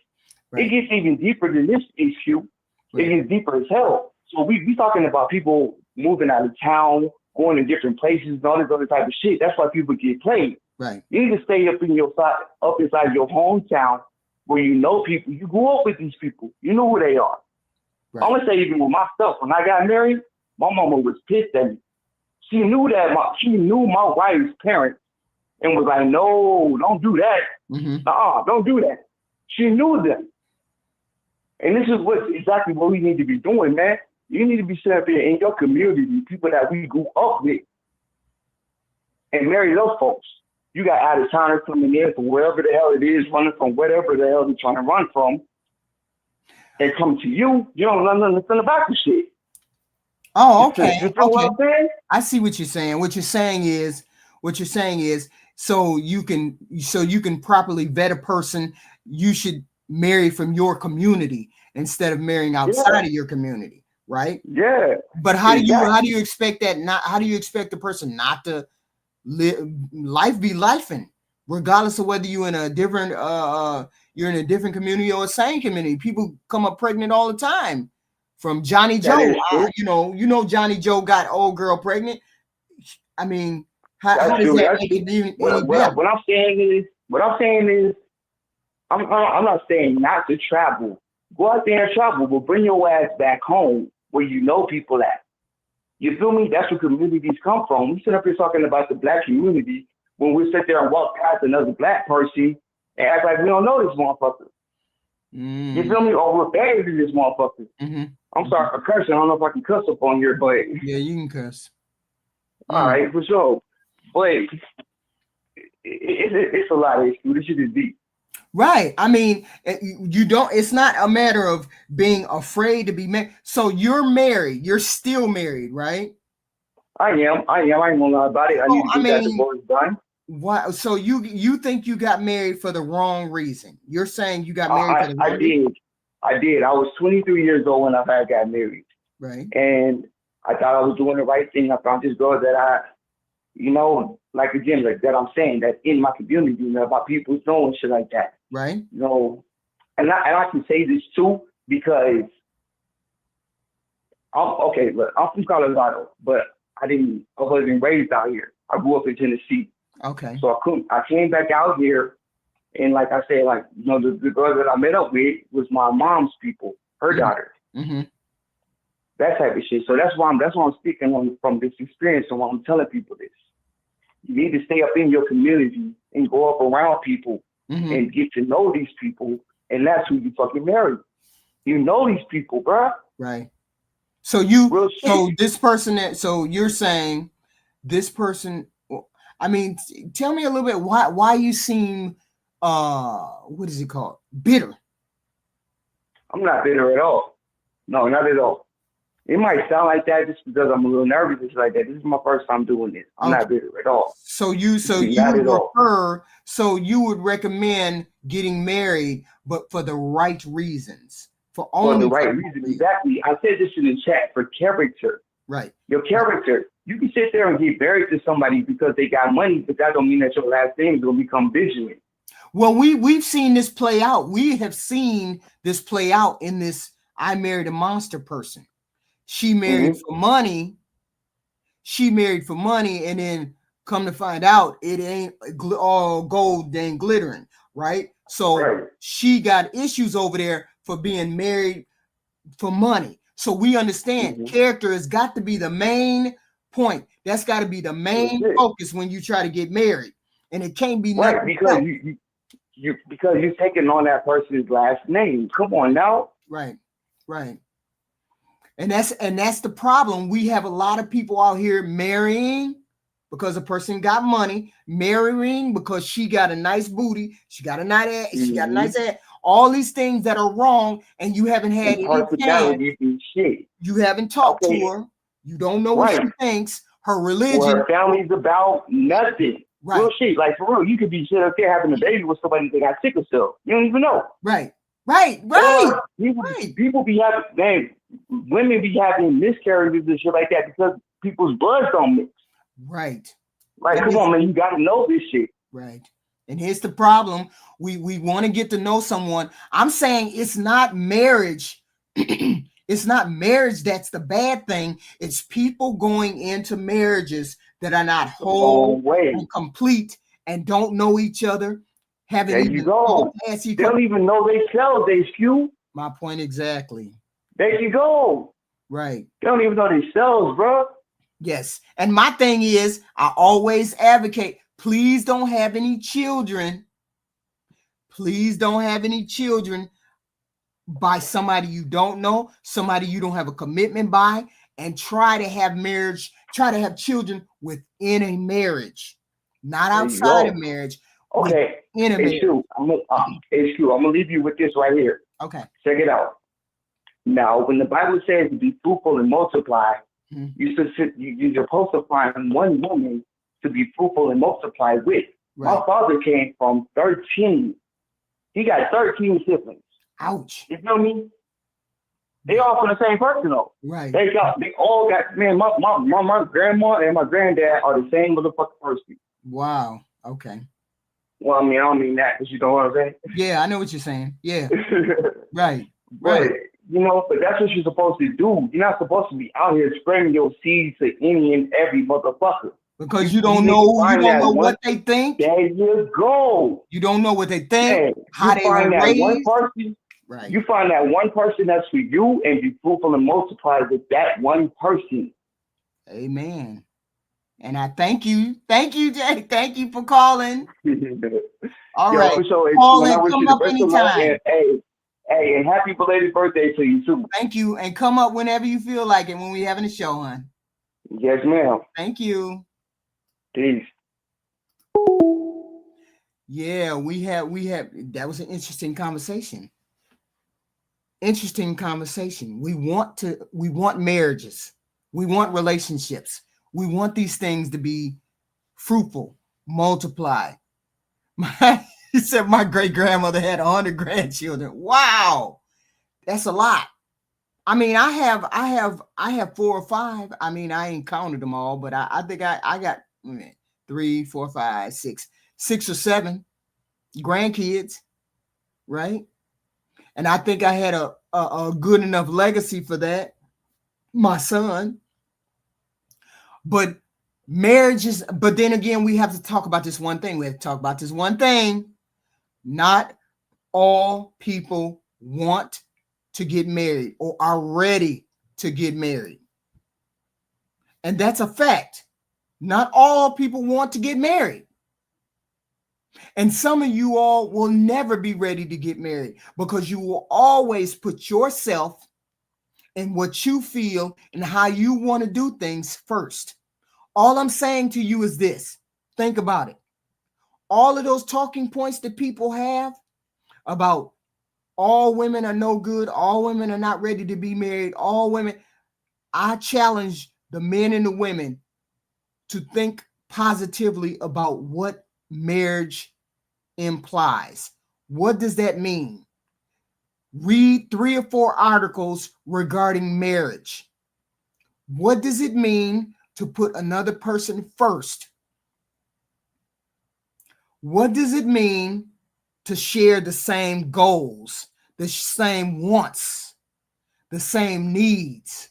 Right. It gets even deeper than this issue. Right. It gets deeper as hell. So we talking about people moving out of town, going to different places, and all this other type of shit. That's why people get played. Right. You need to stay up inside your hometown where you know people. You grew up with these people. You know who they are. Right. I'm gonna say even with myself, when I got married, my mama was pissed at me. She knew my wife's parents and was like, "No, don't do that. Mm-hmm. Don't do that." She knew them. And this is exactly what we need to be doing, man. You need to be set up in your community, people that we grew up with, and marry those folks. You got out of towners coming in from wherever the hell it is, running from whatever the hell they're trying to run from, and come to you. You don't know nothing about the shit. Oh, okay. You know what I'm saying? I see what you're saying. What you're saying is, so you can properly vet a person, you should marry from your community instead of marrying outside of your community, right? Yeah. But how do you expect that how do you expect the person not to life be lifing, regardless of whether you're in a different community or a same community? People come up pregnant all the time. From Johnny Joe, you know Johnny Joe got old girl pregnant. I mean, how does that make it even better? What I'm saying is, I'm not saying not to travel. Go out there and travel, but bring your ass back home where you know people at. You feel me? That's where communities come from. We sit up here talking about the black community when we sit there and walk past another black person and act like we don't know this motherfucker. Mm. You feel me? Or we're better than this motherfucker. Mm-hmm. I'm sorry for cursing. I don't know if I can cuss up on here, but yeah, you can cuss. All right, for sure. But it's a lot of issues. This shit is deep. Right. I mean, it's not a matter of being afraid to be married. So you're married. You're still married, right? I am. I ain't gonna lie about it. I need to get that divorce done. Why? So you think you got married for the wrong reason? You're saying you got married for the I wrong reason? did. I was 23 years old when I got married. Right. And I thought I was doing the right thing. I found this girl that I, you know, like again, like that I'm saying, that in my community, you know, about people doing shit like that. Right. You know, and I can say this too because look, I'm from Colorado, but I wasn't raised out here. I grew up in Tennessee. Okay. So I came back out here, and like I said, like, you know, the girl that I met up with was my mom's people, her daughter. Mm-hmm. That type of shit. So that's why I'm speaking on from this experience and why I'm telling people this. You need to stay up in your community and go up around people and get to know these people, and that's who you fucking marry. You know these people, bruh. Right. So this person so you're saying this person, I mean, tell me a little bit why you seem what is it called? Bitter. I'm not bitter at all. No, not at all. It might sound like that just because I'm a little nervous. It's like that. This is my first time doing this. I'm not bitter at all. So you would recommend getting married, but for the right reasons. For the right reason. Exactly. I said this in the chat, for character. Right. Your character. You can sit there and get married to somebody because they got money, but that don't mean that your last name is gonna become vigilant. Well, we've seen this play out. We have seen this play out in this I Married a Monster person. She married for money. She married for money, and then come to find out it ain't all gold and glittering, right? So she got issues over there for being married for money. So we understand character has got to be the main point. That's got to be the main focus when you try to get married, and it can't be right because because you're taking on that person's last name. Come on now. Right. And that's the problem. We have a lot of people out here marrying because a person got money, marrying because she got a nice booty, she got a nice ass, she got a nice ass. All these things that are wrong, and you haven't had any shit. You haven't talked to her. You don't know what she thinks. Her religion. Well, her family's about nothing. Right. Real shit. Like, for real, you could be sitting up there having a baby with somebody that got sickle cell. You don't even know. Right. People be having, women be having miscarriages and shit like that because people's bloods don't mix. Right. Like, come on, man, you got to know this shit. Right. And here's the problem. We want to get to know someone. I'm saying it's not marriage. It's not marriage that's the bad thing. It's people going into marriages that are not whole and complete and don't know each other. There you go. They don't even know themselves. They skew. My point exactly. There you go. Right. They don't even know themselves, bro. Yes. And my thing is, I always advocate, please don't have any children. Please don't have any children by somebody you don't know, somebody you don't have a commitment by, and try to have children within a marriage, not outside of marriage. Okay. It's true. I'm gonna leave you with this right here. Okay. Check it out. Now, when the Bible says to be fruitful and multiply, you're supposed to find one woman to be fruitful and multiply with. Right. My father came from 13. He got 13 siblings. Ouch. You feel me? They all from the same person though. Right. They all got, man, my grandma and my granddad are the same motherfucking person. Wow. Okay. Well, I mean, I don't mean that, but you know what I'm saying? Yeah, I know what you're saying. Yeah. Right. But, you know, but that's what you're supposed to do. You're not supposed to be out here spreading your seeds to any and every motherfucker. Because you don't know what they think. There you go. You don't know what they think, how they find were that raised. One person, right. You find that one person that's for you and be fruitful and multiply with that one person. Amen. And I thank you. Thank you, Jay. Thank you for calling. All right. Call and come up anytime. Hey, and happy belated birthday to you too. Thank you. And come up whenever you feel like it when we're having a show, hon. Yes, ma'am. Thank you. Peace. Yeah, we have that was an interesting conversation. Interesting conversation. We want marriages. We want relationships. We want these things to be fruitful. multiply. He said my great grandmother had 100 grandchildren. Wow, that's a lot. I mean, I have 4 or 5. I mean, I ain't counted them all, but I think I got 3, 4, 5, 6 or 7 grandkids, right? And I think I had a good enough legacy for that, my son. But marriage is, but then again, we have to talk about this one thing. We have to talk about this one thing. Not all people want to get married or are ready to get married. And that's a fact. Not all people want to get married. And some of you all will never be ready to get married because you will always put yourself and what you feel and how you want to do things first. All I'm saying to you is this. Think about it. All of those talking points that people have about all women are no good, all women are not ready to be married, all women, I challenge the men and the women to think positively about what marriage implies. What does that mean? Read 3 or 4 articles regarding marriage. What does it mean to put another person first? What does it mean to share the same goals, the same wants, the same needs?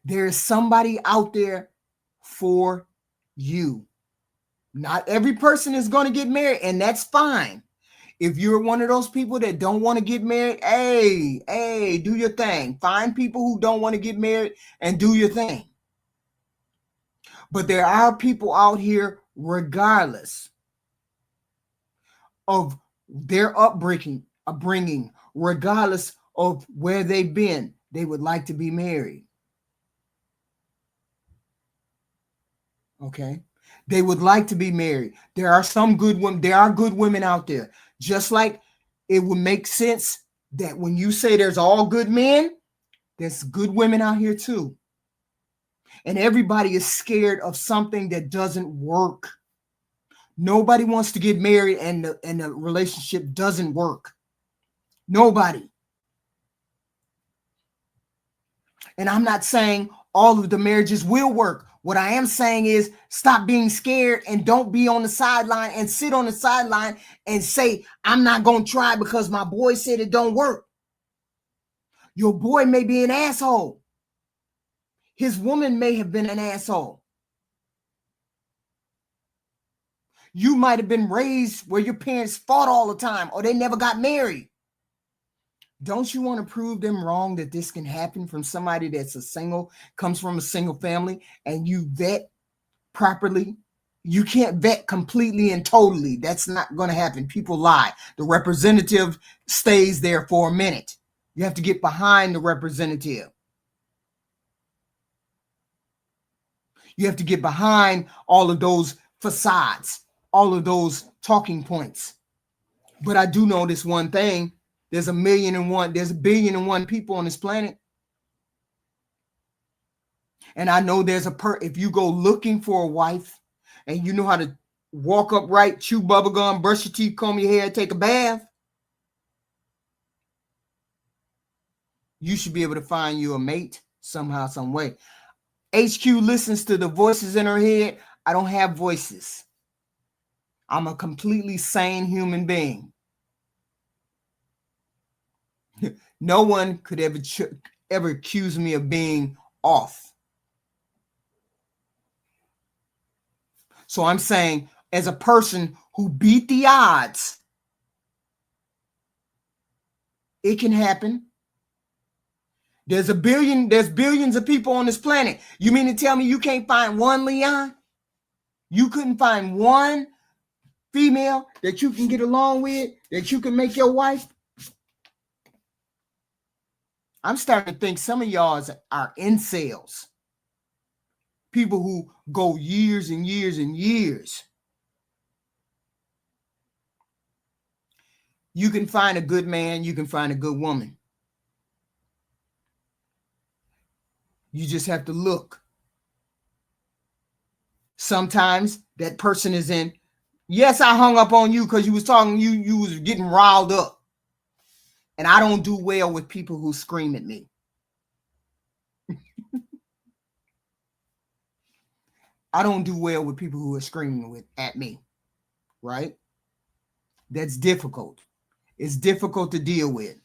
There is somebody out there for you. Not every person is going to get married, and that's fine. If you're one of those people that don't want to get married, hey, do your thing. Find people who don't want to get married and do your thing. But there are people out here, regardless of their upbringing, regardless of where they've been, they would like to be married. Okay? They would like to be married. There are some good women. There are good women out there. Just like it would make sense that when you say there's all good men, there's good women out here too. And everybody is scared of something that doesn't work. Nobody wants to get married and the relationship doesn't work. Nobody. And I'm not saying all of the marriages will work. What I am saying is stop being scared and don't be on the sideline and sit on the sideline and say, I'm not going to try because my boy said it don't work. Your boy may be an asshole. His woman may have been an asshole. You might have been raised where your parents fought all the time or they never got married. Don't you want to prove them wrong that this can happen from somebody that's comes from a single family, and you vet properly? You can't vet completely and totally. That's not going to happen. People lie. The representative stays there for a minute. You have to get behind the representative. You have to get behind all of those facades, all of those talking points. But I do know this one thing. There's 1 billion and one people on this planet. And I know there's if you go looking for a wife and you know how to walk upright, chew bubble gum, brush your teeth, comb your hair, take a bath, you should be able to find you a mate somehow, some way. HQ listens to the voices in her head. I don't have voices. I'm a completely sane human being. No one could ever accuse me of being off. So I'm saying, as a person who beat the odds, it can happen. There's billions of people on this planet. You mean to tell me you can't find one, Leon? You couldn't find one female that you can get along with, that you can make your wife? I'm starting to think some of y'all are incels. People who go years and years and years. You can find a good man. You can find a good woman. You just have to look. Sometimes that person is in Yes, I hung up on you because you was talking, you was getting riled up. And I don't do well with people who scream at me. I don't do well with people who are screaming at me, right? That's difficult. It's difficult to deal with.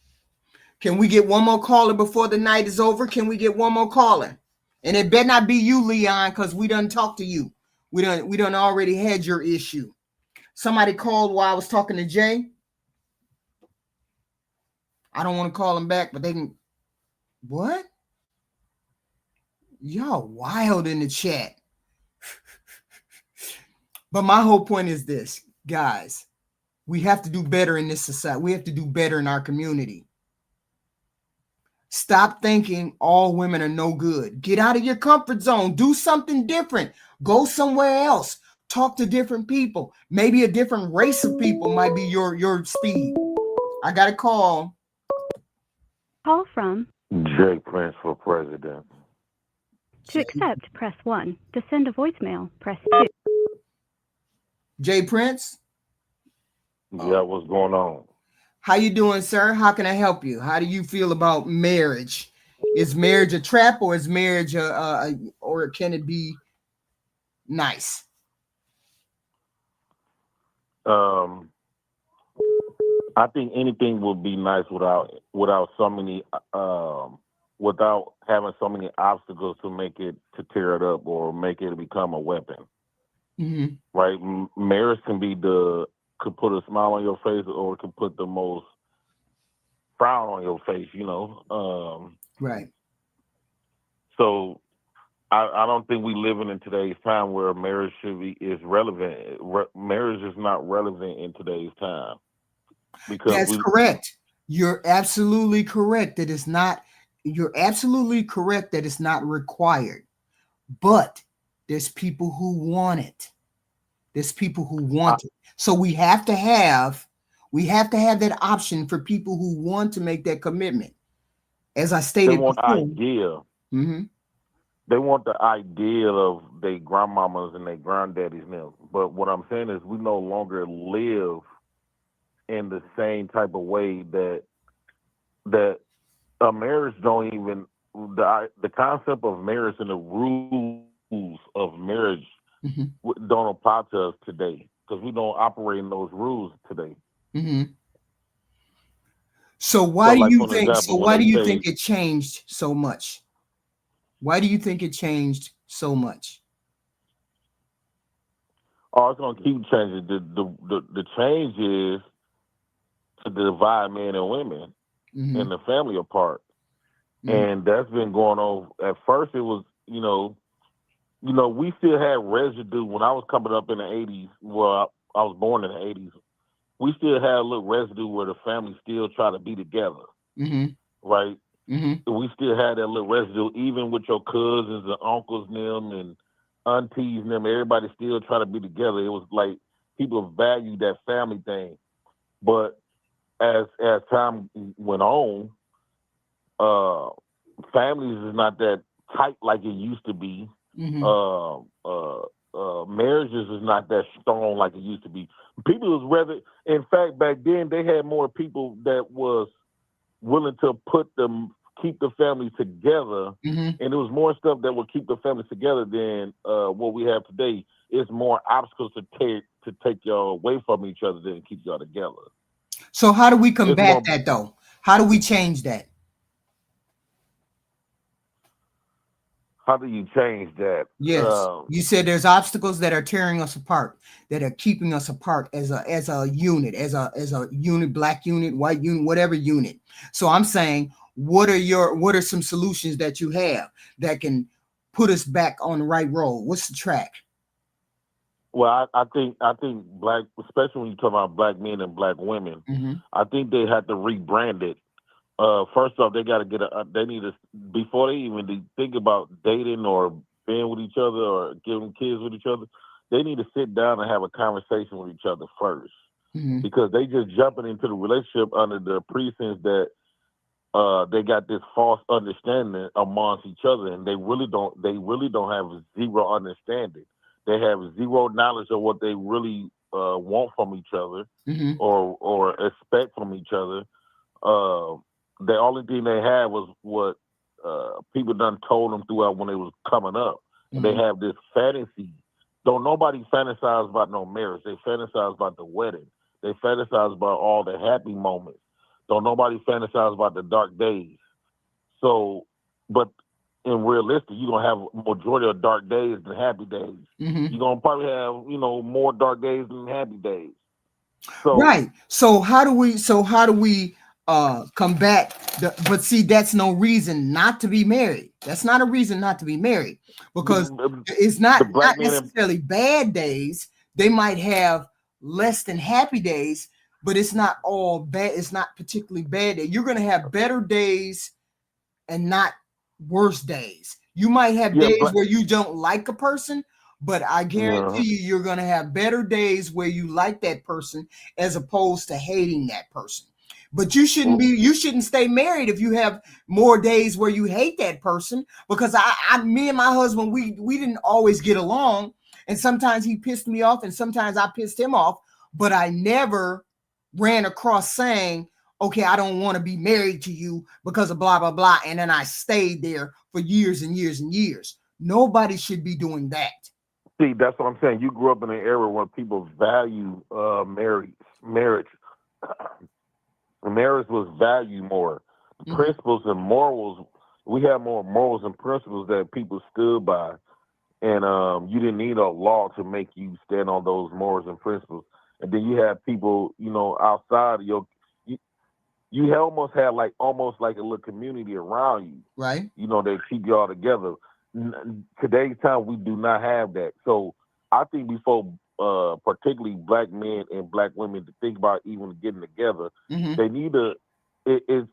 Can we get one more caller before the night is over? Can we get one more caller? And it better not be you, Leon, because we done talked to you. We done already had your issue. Somebody called while I was talking to Jay. I don't want to call him back, but they can. What? Y'all wild in the chat. But my whole point is this, guys. We have to do better in this society. We have to do better in our community. Stop thinking all women are no good. Get out of your comfort zone. Do something different. Go somewhere else. Talk to different people. Maybe a different race of people might be your speed. I got a call. Call from. Jay Prince for president. To accept, press 1. To send a voicemail, press 2. Jay Prince? Yeah, what's going on? How you doing, sir? How can I help you? How do you feel about marriage? Is marriage a trap, or is marriage or can it be nice? I think anything would be nice without so many without having so many obstacles to make it, to tear it up or make it become a weapon. Mm-hmm. Right? Marriage could put a smile on your face, or it could put the most frown on your face, Right. So I don't think we living in today's time where marriage is relevant. Marriage is not relevant in today's time. Because that's correct. You're absolutely correct that it's not. You're absolutely correct that it's not required. But there's people who want it. There's people who want it. So we have to have that option for people who want to make that commitment. As I stated they want before, idea. Mm-hmm. They want the idea of their grandmamas and their granddaddies now. But what I'm saying is we no longer live in the same type of way that a marriage don't even, the concept of marriage and the rules of marriage Mm-hmm. don't apply to us today, because we don't operate in those rules today. Mm-hmm. So why do you think? Example, So why do you think it changed so much? Why do you think it changed so much? Oh, it's gonna keep changing. The change is to divide men and women and the family apart, and that's been going on. At first, it was we still had residue when I was coming up in the 80s. Well, I was born in the 80s. We still had a little residue where the family still try to be together, right? Mm-hmm. We still had that little residue, even with your cousins and uncles and them and aunties and them. Everybody still try to be together. It was like people valued that family thing. But as time went on, families is not that tight like it used to be. Marriages is not that strong like it used to be. People was rather, in fact, back then they had more people that was willing to keep the family together, and there was more stuff that would keep the family together than what we have today. It's more obstacles to take y'all away from each other than keep y'all together. So how do we combat that though? How do we change that? How do you change that? Yes, you said there's obstacles that are tearing us apart, that are keeping us apart as a unit, as a unit, black unit, white unit, whatever unit. So I'm saying, what are some solutions that you have that can put us back on the right road? What's the track? Well, I think black, especially when you talk about black men and black women, I think they have to rebrand it. First off, they got to they need to, before they even think about dating or being with each other or giving kids with each other, they need to sit down and have a conversation with each other first, because they just jumping into the relationship under the pretense that they got this false understanding amongst each other, and they really don't have zero understanding. They have zero knowledge of what they really want from each other Mm-hmm. or expect from each other. The only thing they had was what people done told them throughout when they was coming up. And they have this fantasy. Don't nobody fantasize about no marriage. They fantasize about the wedding. They fantasize about all the happy moments. Don't nobody fantasize about the dark days. So, but in realistic, you're going to have a majority of dark days than happy days. Mm-hmm. You're going to probably have, more dark days than happy days. So, Right. So how do we combat but see, that's no reason not to be married. That's not a reason not to be married, because it's not necessarily bad days. They might have less than happy days, but it's not all bad. It's not particularly bad. You're going to have better days and not worse days. You might have days where you don't like a person, but I guarantee you're going to have better days where you like that person as opposed to hating that person. But you shouldn't stay married if you have more days where you hate that person, because me and my husband, we didn't always get along, and sometimes he pissed me off and sometimes I pissed him off, but I never ran across saying, okay, I don't want to be married to you because of blah, blah, blah. And then I stayed there for years and years and years. Nobody should be doing that. See, that's what I'm saying. You grew up in an era where people value marriage. Marriage was valued more. Principles and morals, we have more morals and principles that people stood by. And you didn't need a law to make you stand on those morals and principles. And then you have people, outside of you almost had almost like a little community around you. Right. They keep you all together. Today's time, we do not have that. So I think before particularly black men and black women to think about even getting together, they need to, it's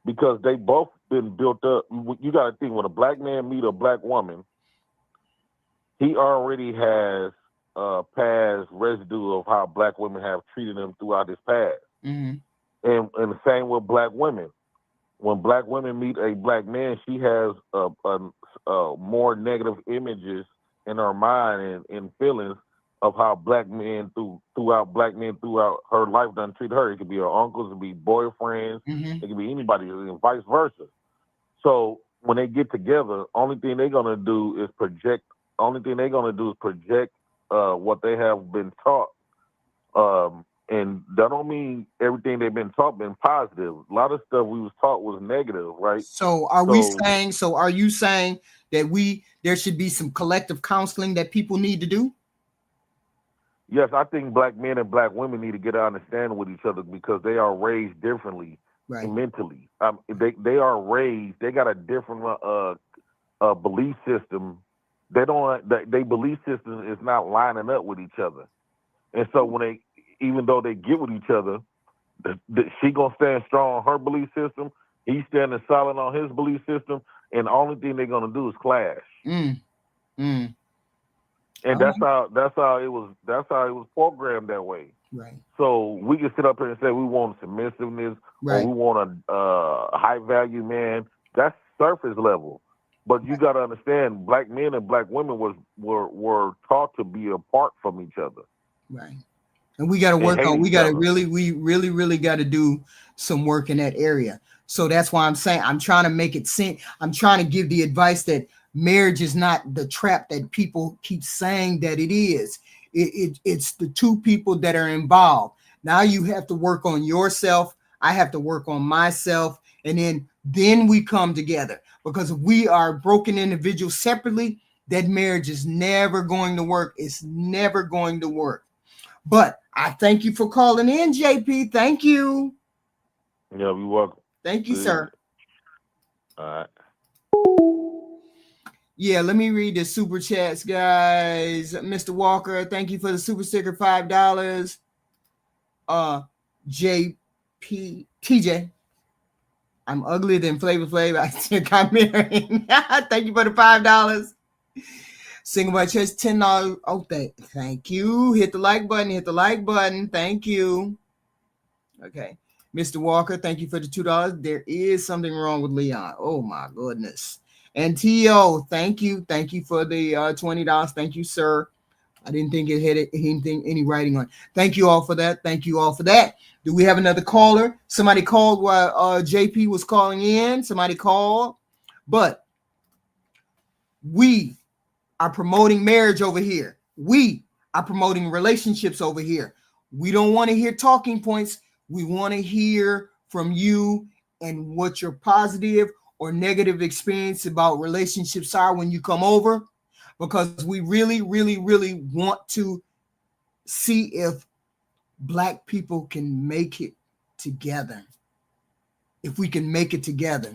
because they both been built up. You got to think, when a black man meet a black woman, he already has past residue of how black women have treated him throughout his past. And the same with black women. When black women meet a black man, she has more negative images in her mind and feelings of how black men throughout her life done treat her. It could be her uncles, it could be boyfriends, it could be anybody, and vice versa. So when they get together, only thing they're gonna do is project. Only thing they're gonna do is project what they have been taught. And that don't mean everything they've been taught been positive. A lot of stuff we was taught was negative, right? So are you saying that there should be some collective counseling that people need to do? Yes, I think black men and black women need to get an understanding with each other, because they are raised differently mentally. They are raised. They got a different belief system. They belief system is not lining up with each other, and so even though they get with each other, she gonna stand strong on her belief system. He's standing solid on his belief system, and the only thing they're gonna do is clash. And that's how it was programmed that way. Right. So we can sit up here and say we want submissiveness, or we want a high value man. That's surface level. But you got to understand, black men and black women were taught to be apart from each other. Right. And we got to work on. We really got to do some work in that area. So that's why I'm saying I'm trying to make it I'm trying to give the advice that marriage is not the trap that people keep saying that it is. It's the two people that are involved. Now you have to work on yourself. I have to work on myself, and then we come together. Because if we are broken individuals separately, that marriage is never going to work. It's never going to work. But I thank you for calling in, JP. Thank you. Yeah, you're welcome. Thank you, sir. All right. Yeah, let me read the super chats, guys. Mr. Walker, thank you for the super sticker, $5. JP, TJ, I'm uglier than Flavor Flav. I think I'm marrying. Thank you for the $5. Single by Church, $10. Oh, thank you. Hit the like button. Thank you. Okay. Mr. Walker, thank you for the $2. There is something wrong with Leon. Oh, my goodness. And T.O., thank you. Thank you for the $20. Thank you, sir. I didn't think it had any writing on it. Thank you all for that. Thank you all for that. Do we have another caller? Somebody called while JP was calling in. Somebody called. But we are promoting marriage over here. We are promoting relationships over here. We don't want to hear talking points. We want to hear from you and what your positive or negative experience about relationships are when you come over, because we really, really, really want to see if Black people can make it together. If we can make it together.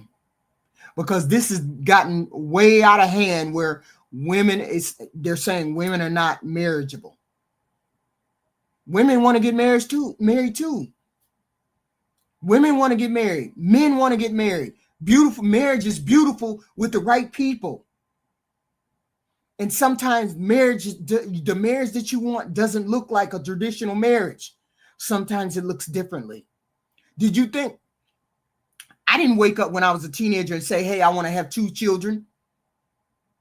Because this has gotten way out of hand where they're saying women are not marriageable. Women want to get married too. Women want to get married. Men want to get married. Beautiful marriage is beautiful with the right people. And sometimes the marriage that you want doesn't look like a traditional marriage. Sometimes it looks differently. Did you think I didn't wake up when I was a teenager and say, hey, I want to have 2 children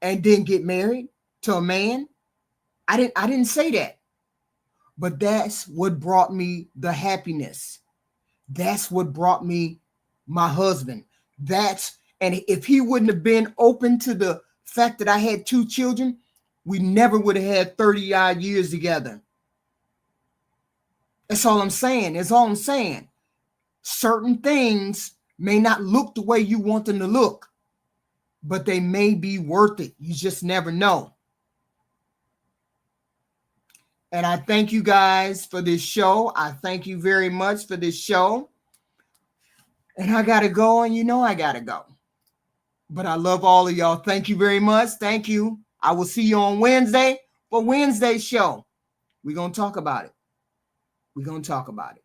and then get married to a man? I didn't say that. But that's what brought me the happiness. That's what brought me my husband. And if he wouldn't have been open to the fact that I had 2 children, we never would have had 30-odd years together. That's all I'm saying. That's all I'm saying. Certain things may not look the way you want them to look, but they may be worth it. You just never know. And I thank you guys for this show. I thank you very much for this show. And I got to go, and you know I got to go. But I love all of y'all. Thank you very much. Thank you. I will see you on Wednesday for Wednesday's show. We're going to talk about it. We're going to talk about it.